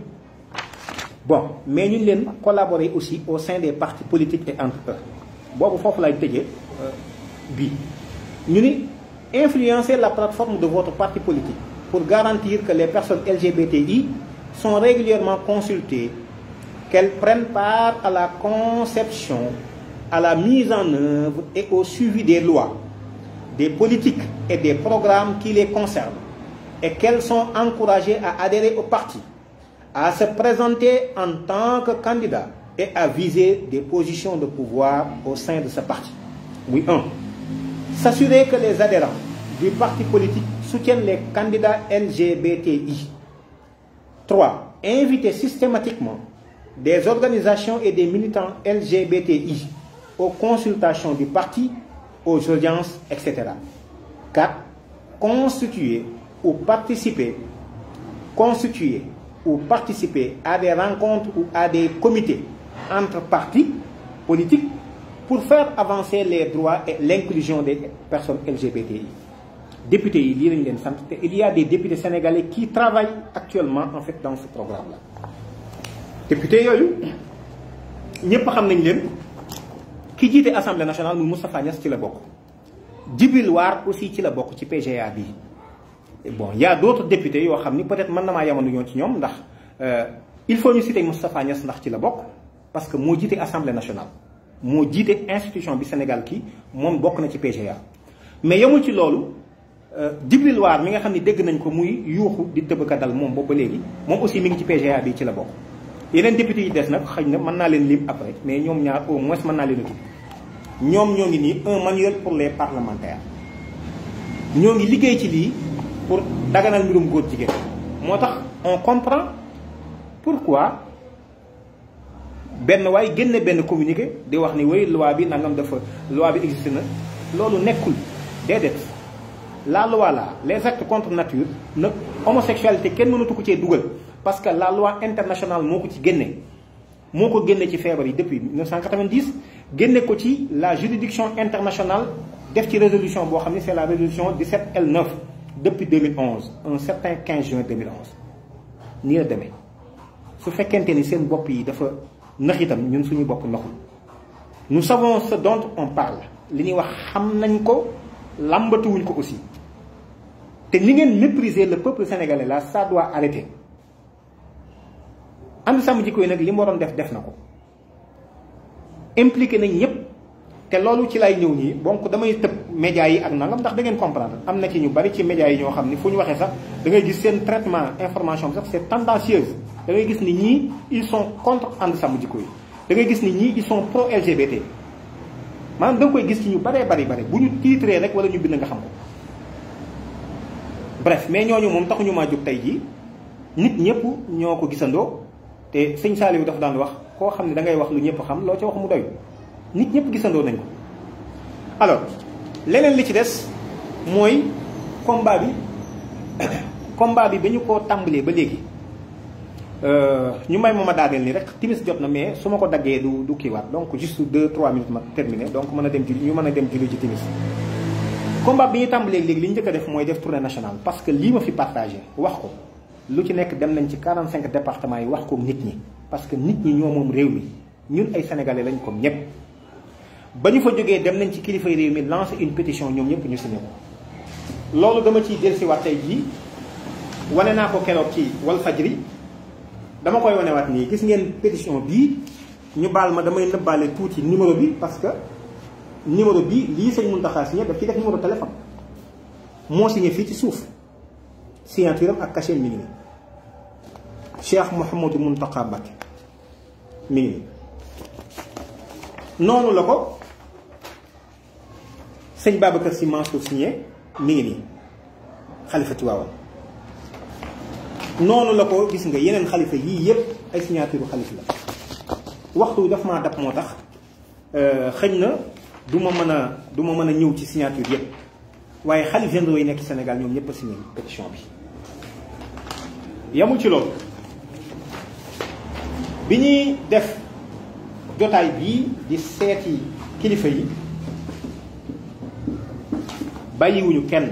Bon mais ñu leen collaborer aussi au sein des partis politiques et entre eux boobu foofu lay tëjee bii ñu ni influencer la plateforme de votre parti politique pour garantir que les personnes LGBTI sont régulièrement consultées, qu'elles prennent part à la conception, à la mise en œuvre et au suivi des lois, des politiques et des programmes qui les concernent, et qu'elles sont encouragées à adhérer au parti, à se présenter en tant que candidat et à viser des positions de pouvoir au sein de ce parti. Oui, 1. S'assurer que les adhérents du parti politique soutiennent les candidats LGBTI. 3. Inviter systématiquement des organisations et des militants LGBTI aux consultations du parti, aux audiences, etc. 4. Constituer ou participer à des rencontres ou à des comités entre partis politiques pour faire avancer les droits et l'inclusion des personnes LGBTI. Députés yi lii lañ leen sant te il y a des députés sénégalais qui travaillent actuellement en fait dans ce programme-là. Députés yooyu ñëpp xam nañ leen ki jiite assemblée nationale muy Moustapha Niasse ci la bokk. Djibril War aussi ci la bokk ci PGA bi. Bon, il y a d'autres députés yoo xam ni peut-être mën na maa yamandu ñoo ci ñoom ndax il faut ñu citer Moustapha Niasse ndax ci la bokk parce que moo jiite assemblée nationale moo jiite institution bi Sénégal kii moom bokk na ci PGA. mais yemul ci loolu Djibril War mi nga xam ni dégg nañ ko muy yuuxu di tëbëka dal moom boobu ba léegi moom aussi mi ngi ci PGA bi ci la bokk. yeneen députés yi des nag xëy na mën naa leen lim après mais ñoom ñaar au moins mën naa leen a tudd ñoom ñoo ngi nii un manuel pour les parlementaires ñoo ngi liggéey ci lii pour daganal mbirum góor jigéen moo tax on comprend pourquoi benn waay génne benn communiqué di wax ni way loi bi nangam dafa loi bi existe na loolu nekkul déedéet la loi là les actes contre nature nag homosexualité kenn mënatu ko cee dugal parce que la loi internationale moo ko ci génne moo ko génne ci feebar yi depuis 1990 génne ko ci la juridiction internationale def ci résolution boo xam ne c'est la résolution 17L9 depuis 2011 un certain 15 juin 2011 nii la demee su fekkente ni seen bopp yi dafa nax itam ñun suñu bopp naxul nous savons ce dont on parle li ñuy wax xam nañ ko làmbatuwuñ ko aussi te ni ngeen mépriser le peuple sénégalais là ça doit arrêter ànd sàmm jikko yi nag li mu waroon def na ko impliqué nañ ñëpp te loolu ci lay ñëw nii donc damay tëb médias yi ak nangam ndax da ngeen comprendre am na ci ñu bari ci médias yi ñoo xam ni fu ñu waxee sax da ngay gis seen traitement information bi sax c'est tendancieuse da ngay gis ni ñii ils sont contre ànd sàmm jikko yi da ngay gis ni ñii ils sont pro LGBT maanaam da nga koy gis ci ñu baree bari bu ñu tiitree rek wala ñu bind nga xam ko bref mais ñooñu moom taxuñu maa jóg tey jii nit ñëpp ñoo ko gisandoo te sëñ Saliou dafa daan wax koo xam ne da ngay wax lu ñëpp xam loo ca wax mu doy nit ñëpp gisandoo nañ ko. alors leneen li ci des mooy combat bi ba ñu ko tàmbalee ba léegi ñu may ma daaneel nii rek timis jot na mais su ma ko daggee du kiiwaat donc juste 2-3 minutes ma terminé donc mën a dem julli ñu mën a dem julli ci timis. combat bi ñu tàmbalee léegi li ñu njëkk a def mooy def tournée nationale parce que lii ma fi partagé wax ko lu ci nekk dem nañ ci 45 départements yi wax ko nit ñi parce que nit ñi ñoo moom réew mi ñun ay sénégalais lañ comme ñëpp. ba ñu fa jógee dem nañ ci kilifay réew mi lancer une pétition ñoom ñëpp ñu signé ko loolu dama ciy dellusiwaat tey jii wane naa ko keroog ci Walfadjri dama koy wanewaat nii gis ngeen pétition bii ñu baal ma damay nëbbaale tuuti numéro bi parce que numéro bi lii sëñ Mountakha signé daf ci def numéro téléphone moo signé fii ci suuf signature am ak cachet mi ngi nii Cheikh Mouhamadou Mountakha Mbacké mi ngi nii noonu la ko sëñ Babacar Sy Mansour signé mi ngi nii xalifa Tiwaawan noonu la ko gis nga yeneen xalifa yii yëpp ay signature xalifa la waxtu daf maa dab moo tax xëñ na du ma mën a ñëw ci signature yëpp waaye xalif généraux yi nekk Sénégal ñoom ñëpp a signé pétition bi yamul ci loolu bi ñuy def jotaay bii di seeti kilifa yi bàyyiwuñu kenn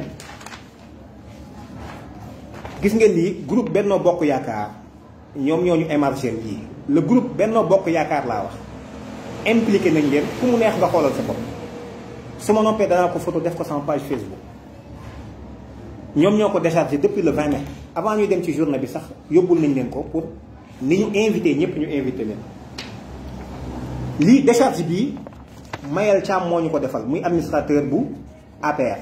gis ngeen ni groupe Benno Bokk Yaakaar ñoom ñoo ñu émarger lii le groupe Benno Bokk Yaakaar laa wax impliqué nañ leen ku mu neex nga xoolal sa bopp su ma noppee danaa ko photo def ko sama page Facebook ñoom ñoo ko déchargé depuis le 20 mai avant ñuy dem ci journée bi sax yóbbul nañ leen ko pour ni ñu invité ñëpp ñu invité leen lii décharge bii Mayel Thiam moo ñu ko defal muy administrateur bu APR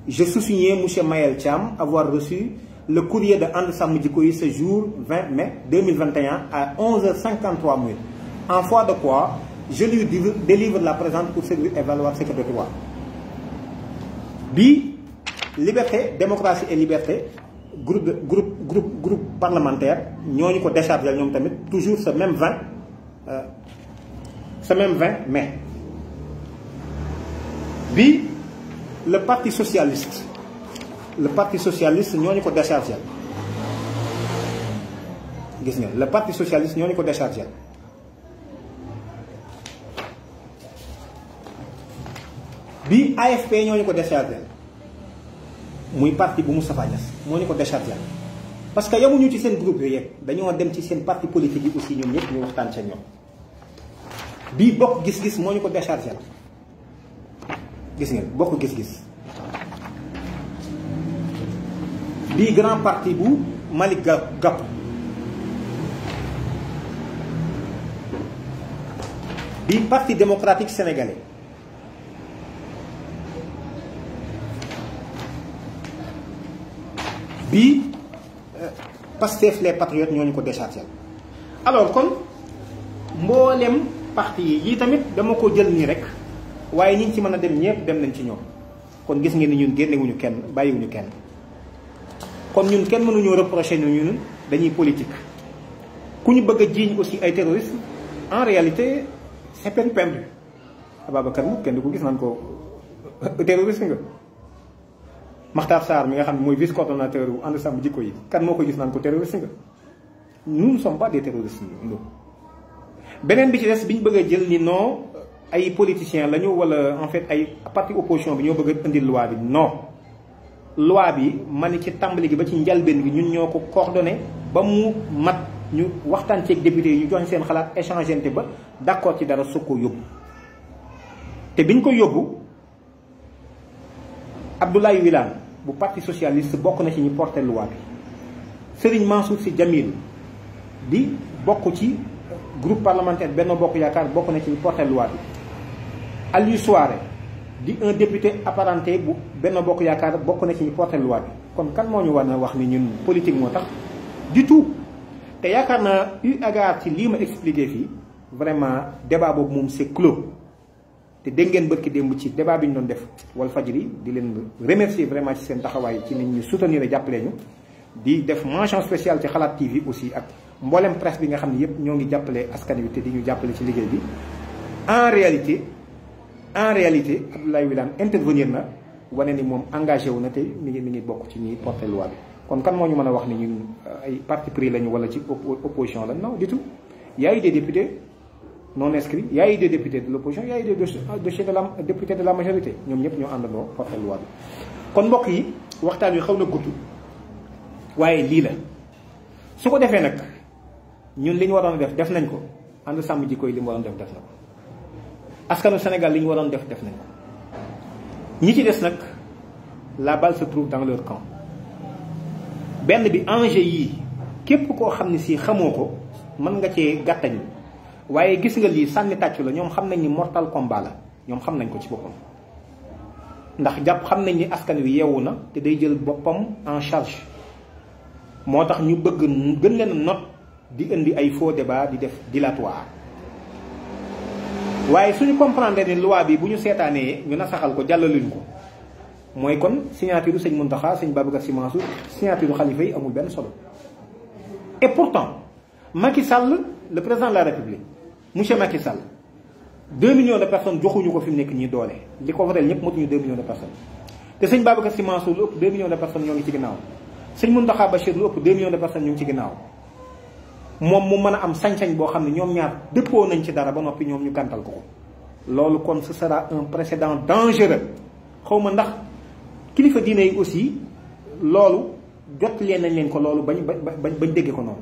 je souligne monsieur Mayel Thiam avoir reçu le courrier de And Samm Jikko Yi ce jour 20 mai 2021 à 11h53 minutes en foi de quoi je lui délivre la présente pour servir et valoir ce que de droit bii liberté démocratie et liberté groupe parlementaire ñooñu ko déchargé ñoom tamit toujours ce même 20 mai bi le parti socialiste ñoo ñu ko déchargé gis ngeen le parti socialiste ñoo ñu ko déchargé bi AFP ñoo ñu ko déchargé muy parti bu Moustapha Niasse moo ñu ko déchargé parce que yamuñu ci seen groupe yooyu yëpp dañoo dem ci seen parti politique yi aussi ñoom ñëpp ñu waxtaan ca ñoom bii bokk gis-gis moo ñu ko déchargé gis ngeen bokk gis-gis bii grand parti bu Malick Gakou bii parti démocratique sénégalais bii Pastef les patriotes ñoo ñu ko déchargé alors kon mboolem parti yi tamit dama ko jël nii rek waaye ñi ci mën a dem ñëpp dem nañ ci ñoom kon gis ngeen ni ñun génnewuñu kenn bàyyiwuñu kenn kon ñun kenn mënuñoo reprocher ñu ñun dañuy politique ku ñu bëgg a jiiñ aussi ay terroristes en réalité c'est peine perdue Ababacar Mboup kenn du ko gis naan ko terroriste nga Makhtar Sarr mi nga xam ne mooy vice coordonnateur bu ànd sàmm jikko yi kan moo ko gis naan ko terroriste nga nous ne sommes pas des terroristes ñu beneen bi ci des bi ñu bëgg a jël ni non ay politiciens lañu wala en fait ay parti opposition bi ñoo bëgg a indi loi bi non loi bi ma ni ci tàmbali gi ba ci njalbeen gi ñun ñoo ko coordonné ba mu mat ñu waxtaan ceeg député yi ñu jox seen xalaat échangeante ba d'accord ci dara soog koo yóbbu te biñ ko yóbbu Abdoulaye Wilane bu parti socialiste bokk na ci ñu porté loi bi Serigne Mansour Sy Djamil di bokk ci groupe parlementaire Benno Bokk Yaakaar bokk na ci ñu porté loi bi Aliou Souaré di un député apparenté bu Benno Bokk Yaakaar bokk na ci ñu porté loi bi kon kan moo ñu war na wax ni ñun politique moo tax du tout te yaakaar naa eu égard ci lii ma expliqué fii vraiment débat boobu moom c'est clos te dégg ngeen bërki démb ci débat bi ñu doon def Walfadjri di leen remercier vraiment ci seen taxawaay ci nit ñu soutenir et jàppale ñu di def mention spéciale ci Xalaat TV aussi ak mboolem presse bi nga xam ne yëpp ñoo ngi jàppale askan wi te di ñu jàppale ci liggéey bi en réalité Abdoulaye Wilane intervenir na wane ni moom engagé wu na te mi ngi bokk ci ñi porté loi bi kon kan moo ñu mën a wax ni ñun ay parti pris lañu wala ci opposition la non du tout y a eu des députés non inscrits y a eu des députés de l'opposition y a eu des députés de la majorité ñoom ñëpp ñoo àndandoo porté loi bi kon mbokk yi waxtaan wi xaw na gudd waaye lii la su ko defee nag ñun li ñu waroon def nañ ko ànd sàmm jikko yi li mu waroon def na ko askanu Sénégal li ñu waroon def nañ ko ñi ci des nag la balle se trouve dans leur camp benn bi enjeu yii képp koo xam ne si xamoo ko mën nga cee gàttañ waaye gis nga lii sànni tàccu la ñoom xam nañ ni mortal combat la ñoom xam nañ ko ci boppam ndax xam nañ ni askan wi yeewu na te day jël boppam en charge moo tax ñu bëgg gën leen not di indi ay faux débat di def dilatoire waaye suñu comprendre ni loi bi bu ñu seetaanee ñu nasaxal ko jàllaluñ ko mooy kon signature sëñ Mountakha sëñ Babacar Sy Mansour signature xalifa yi amul benn solo et pourtant Macky Sall le président de la République monsieur Macky Sall 2 millions de personnes joxuñu ko fi mu nekk ñi doole li ko waral ñëpp motuñu 2 millions de personnes te sëñ Babacar Sy Mansour lu ëpp 2 millions de personnes ñoo ngi ci ginnaaw sëñ Mountakha Bachir lu ëpp 2 millions de personnes ñu ngi ci ginnaaw moom mu mën a am sañ-sañ boo xam ne ñoom ñaar dëppoo nañ ci dara ba noppi ñoom ñu gàntal ko loolu kon ce sera un précédent dangereux xaw ma ndax kilifa diine yi aussi loolu jot leen nañ leen ko loolu bañ déggee ko noonu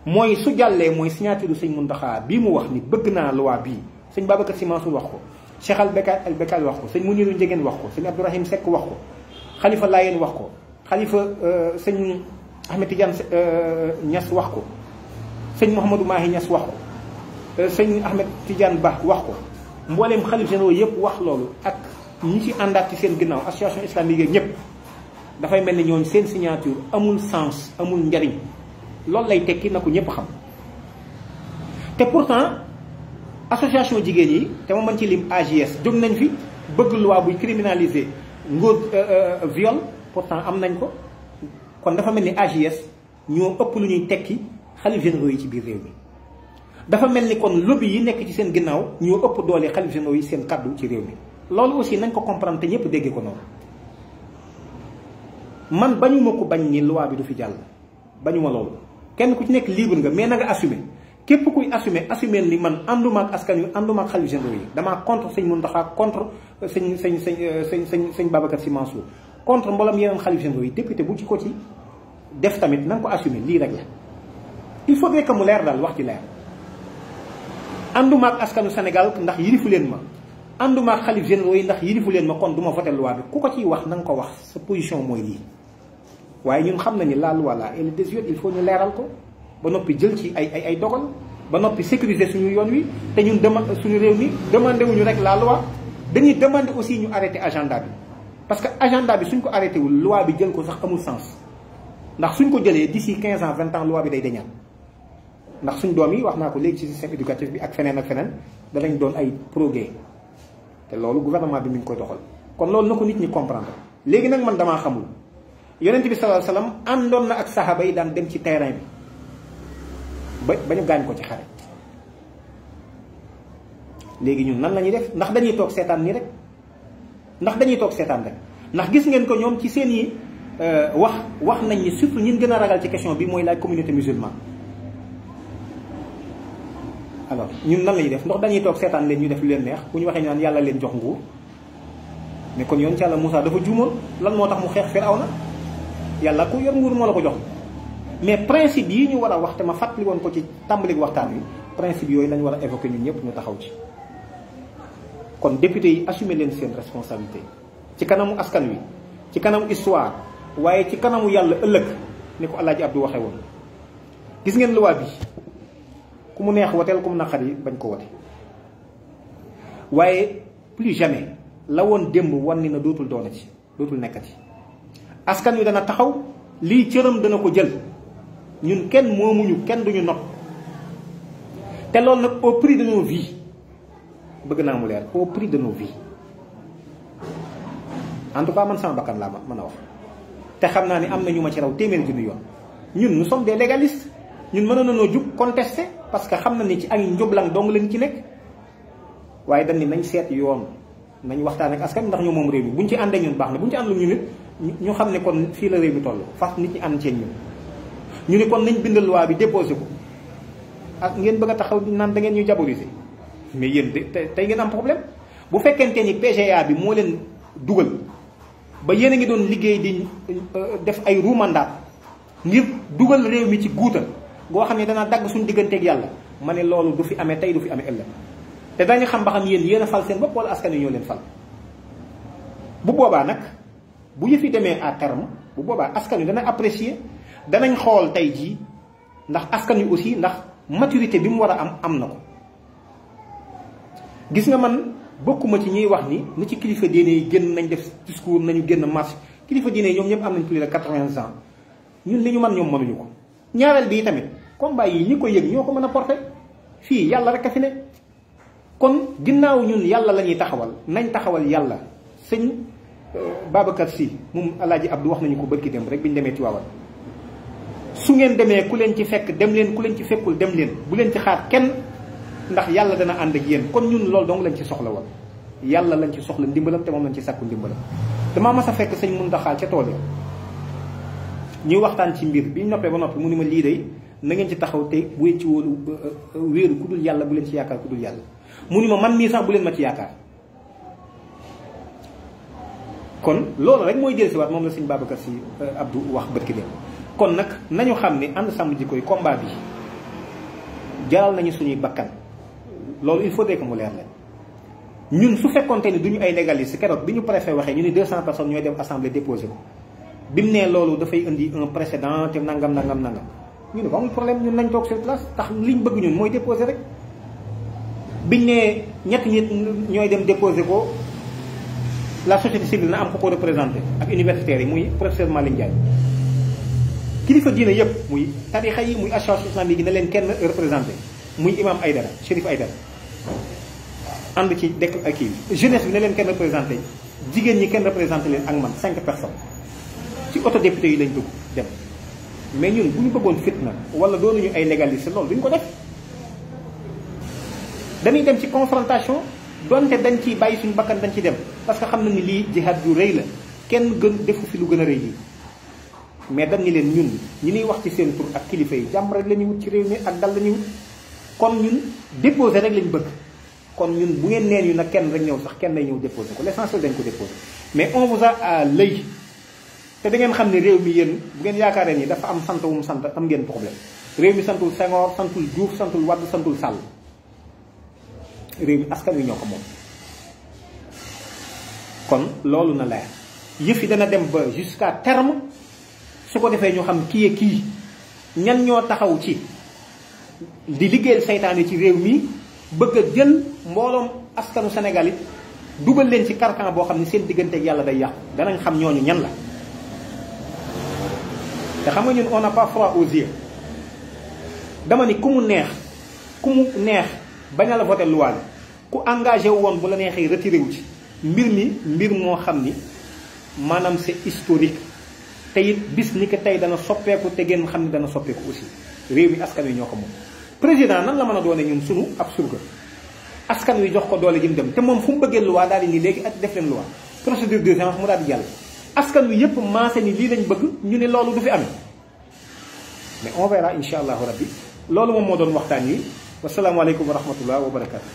mooy su jàllee mooy signature sëñ Mountakha bii mu wax ni bëgg naa loi bii sëñ Babacar Sy Mansour wax ko Cheikh al Bekkaay wax ko sëñ Mounirou Ndiéguène wax ko sëñ Abdourahim Seck wax ko xalifa Layène wax ko xalifa sëñ Ahmed Tidiane Niass wax ko sëñ Mouhamadou Mahi Niass wax ko sëñ Ahmed Tidiane Ba wax ko mbooleem xalif généraux yëpp wax loolu ak ñi ci àndaat ci seen ginnaaw association islamique yeeg ñëpp dafay mel ni ñooñu seen signature amul sens amul njariñ loolu lay tekki na ko ñëpp xam te pourtant association jigéen yi te ma mën ci lim AJS jóg nañ fi bëgg loi buy criminaliser ngóor viol pourtant am nañ ko kon dafa mel ni AJS ñoo ëpp lu ñuy tekki xalif généraux yi ci biir réew mi dafa mel ni kon lobby yi nekk ci seen ginnaaw ñoo ëpp doole xalif généraux yi seen kaddu ci réew mi loolu aussi nañ ko comprendre te ñëpp dégg ko noonu. man bañuma ko bañ ni loi bi du fi jàll bañuma loolu kenn ku ci nekk libre nga mais na nga assumer képp kuy assumer ni man ànduma ak askan wi ànduma ak xalif généraux yi damaa contre sëñ Mountakha contre sëñ Babacar Sy Mansour contre mboolem yeneen xalif généraux yi député bu ci ko ci def tamit na nga ko assumer lii rek la il faudrait que mu leer daal wax ci leer ànduma ak askanu Sénégal ndax yilifu leen ma ànduma ak xalif généraux yi ndax yilifu leen ma kon du ma voté loi bi ku ko ciy wax na nga ko wax sa position mooy lii waaye ñun xam nañu la loi là elle est désuète il faut ñu leeral ko ba noppi jël ci ay dogal ba noppi sécuriser suñu yoon wi te ñun suñu réew mi demandé wuñu rek la loi dañuy demandé aussi ñu arrêté agenda bi parce que agenda bi suñ ko arrêté wul loi bi jël ko sax amul sens ndax suñ ko jëlee d'ici 15 ans 20 ans loi bi day deñaat ndax suñ doom yi wax naa ko léegi ci système éducatif bi ak feneen danañ doon ay progrès te loolu gouvernement bi mi ngi koy doxal kon loolu na ko nit ñi comprendre léegi nag man damaa xamul yonent bi sallallahu alayhi wasallam àndoon na ak saxaaba yi daan dem ci terrain bi ba ñu gaañ ko ci xare léegi ñun nan la ñuy def ndax dañuy toog seetaan nii rek ndax gis ngeen ko ñoom ci seen i wax nañ ni surtout ñin gën a ragal ci question bi mooy la communauté musulmane. alors ñun nan la ñuy def ndax dañuy toog seetaan leen ñu def lu leen neex bu ñu waxee ñu naan yàlla leen jox nguur mais kon yoon ci yàlla Moussa dafa juumoon lan moo tax mu xeex Firawna yàlla ku yor nguur moo la ko jox mais principe yi ñu war a wax te ma fàttali woon ko ci tàmbali waxtaan wi principe yooyu lañ war a évoquer ñun ñëpp ñu taxaw ci. kon député yi assumer leen seen responsabilité ci kanamu askan wi ci kanamu histoire waaye ci kanamu yàlla ëllëg ni ko Alaaji Abdou waxee woon gis ngeen loi bi ku mu neex woteel ku mu naqari bañ ko wote waaye plus jamais la woon démb wan ni na dootul doona ci dootul nekkati askan wi dana taxaw lii cëram dana ko jël ñun kenn moomuñu kenn duñu not te loolu nag au prix de nos vies bëgg naa mu leer au prix de nos vies en tout cas man sama bakkan laa mën a wax te xam naa ni am na ñu ma ci raw téeméeri junni yoon ñun nous sommes des légalistes ñun mënoon nañoo jug contester parce que xam na ni ci ay njublang dong lañ ci nekk waaye dañ ni nañ seet yoon nañ waxtaan ak askan ndax ñoo moom réew mi buñ ci àndee ñun baax na buñ ci àndul ñu nit ñu xam ne kon fii la réew mi toll fas nit ñi ànd ceeg ñun ñu ne kon nañ bind loi bi déposé ko ak ngeen bëgg a taxaw naan da ngeen ñu diaboliser mais yéen tey ngeen am problème bu fekkente ni PGA bi moo leen dugal ba yéen a ngi doon liggéey di def ay ruumandaat ngir dugal réew mi ci guuta goo xam ne danaa dagg suñu digganteeg yàlla ma ne loolu du fi amee tey du fi amee ëllëg te dañu xam ba xam yéen a fal seen bopp wala askan wi ñoo leen fal bu boobaa nag bu yëf yi demee à terme bu boobaa askan wi dana apprécier danañ xool tey jii ndax askan wi aussi ndax maturité bi mu war a am na ko gis nga man bokkuma ci ñuy wax ni ci kilifa diine yi génn nañ def discours nañu génn marche kilifa diine yi ñoom ñëpp am nañ plus de 80 ans ñun li ñu man ñoom mënuñu ko ñaareel bi tamit combat yi ñi ko yëg ñoo ko mën a porter fii yàlla rek a fi ne kon ginnaaw ñun yàlla la ñuy taxawal nañ taxawal yàlla sëñ Babacar Sy moom Alaaji Abdou wax nañu ko bërki dem rek bi ñu demee Tiwaawan su ngeen demee ku leen ci fekk dem leen ku leen ci fekkul dem leen bu leen ci xaar kenn ndax yàlla dana ànd ak yéen kon ñun loolu dong lañ ci soxla woon yàlla lañ ci soxla ndimbalam te moom lañ ci sàkku ndimbalam damaa mas a fekk sëñ Muntaxa ca tool ya ñuy waxtaan ci mbir bi ñu noppee ba noppi mu ni ma lii day na ngeen ci taxaw te bu leen ci wóolu wéeru ku dul yàlla bu leen ci yaakaar ku dul yàlla mu ni ma man mii sax bu leen ma ci yaakaar kon loolu rek mooy jël si waat moom la sëñ Babacar Sy Abdou wax bërki dem kon nag nañu xam ne ànd sàmm jikko yi combat bi jaral nañu suñuy bakkan loolu il faudrait que mu leer leen ñun su fekkonte ni duñu ay légaliste keroog bi ñu préfet waxee ñu ni 200 personnes ñooy dem assemblée déposé ko bi mu nee loolu dafay indi un précédent te nangam ñu ne ko amul problème ñun nañ toog sur place tax liñ bëgg ñun mooy déposé rek biñ nee ñetti nit ñooy dem déposé ko la société civile na am ko représenté ak universitaires yi muy professeur Malick Ndiaye kilifa diine yëpp muy tarixa yi muy association islamique yi ne leen kenn représenté muy imam Aydara Chérif Aydara ànd ci dekk ak kii jeunesse bi ne leen kenn représenté jigéen ñi kenn représenté leen ak man 5 personnes ci auto député yi lañ dugg dem mais ñun bu ñu bëggoon fitna wala doonuñu ay légaliste loolu duñ ko def dañuy dem ci confrontation donte dañ ciy bàyyi suñu bakkan dañ ci dem parce que xam na ni lii jihaad ju rëy la kenn gën defu fi lu gën a rëy lii mais dañ ni leen ñun ñi ñuy wax ci seen tur ak kilifa yi jàmm rek la ñuy wut ci réew mi ak dal la ñuy wut kon ñun déposé rek lañ bëgg kon ñun bu ngeen neen yu nag kenn rek ñëw sax kenn day ñëw déposé ko l'essentiel dañ ko déposé mais on vous a à l'œil te da ngeen xam ne réew mi yéen bu ngeen yaakaaree ni dafa am sant wu mu sant am ngeen problème réew mi santul Senghor santul Diouf santul Wade santul Sall réew mi askan wi ñoo ko moom kon loolu na leer yëf yi dana dem ba jusqu'à terme su ko defee ñu xam kii kii ñan ñoo taxaw ci di liggéeyal seytaane ci réew mi bëgg a jël mbooloom askanu Sénégal it dugal leen ci carcan boo xam ne seen digganteeg yàlla day yàqu danañ xam ñooñu ñan la te xam nga ñun on n'a pas froid aux yeux dama ni ku mu neex bañ a la voté loi ku engagé wu woon bu la neexee retiré wu ci mbir moo xam ni maanaam c'est historique te it bis ni que tey dana soppeeku te ngeen xam ni dana soppeeku aussi réew mi askan wi ñoo ko moom. président nan la mën a doone ñun sunu ab surga askan wi jox ko doole ji mu dem te moom fu mu bëggee loi daal di nii léegi ak def leen loi procédure d'urgence mu daal di jàll askan wi yëpp maase ni lii lañ bëgg ñu ne loolu du fi amee mais on verra incha allahu rabbi loolu moom moo doon waxtaan yi wasalaamaaleykum wa rahmatullah wa barakatu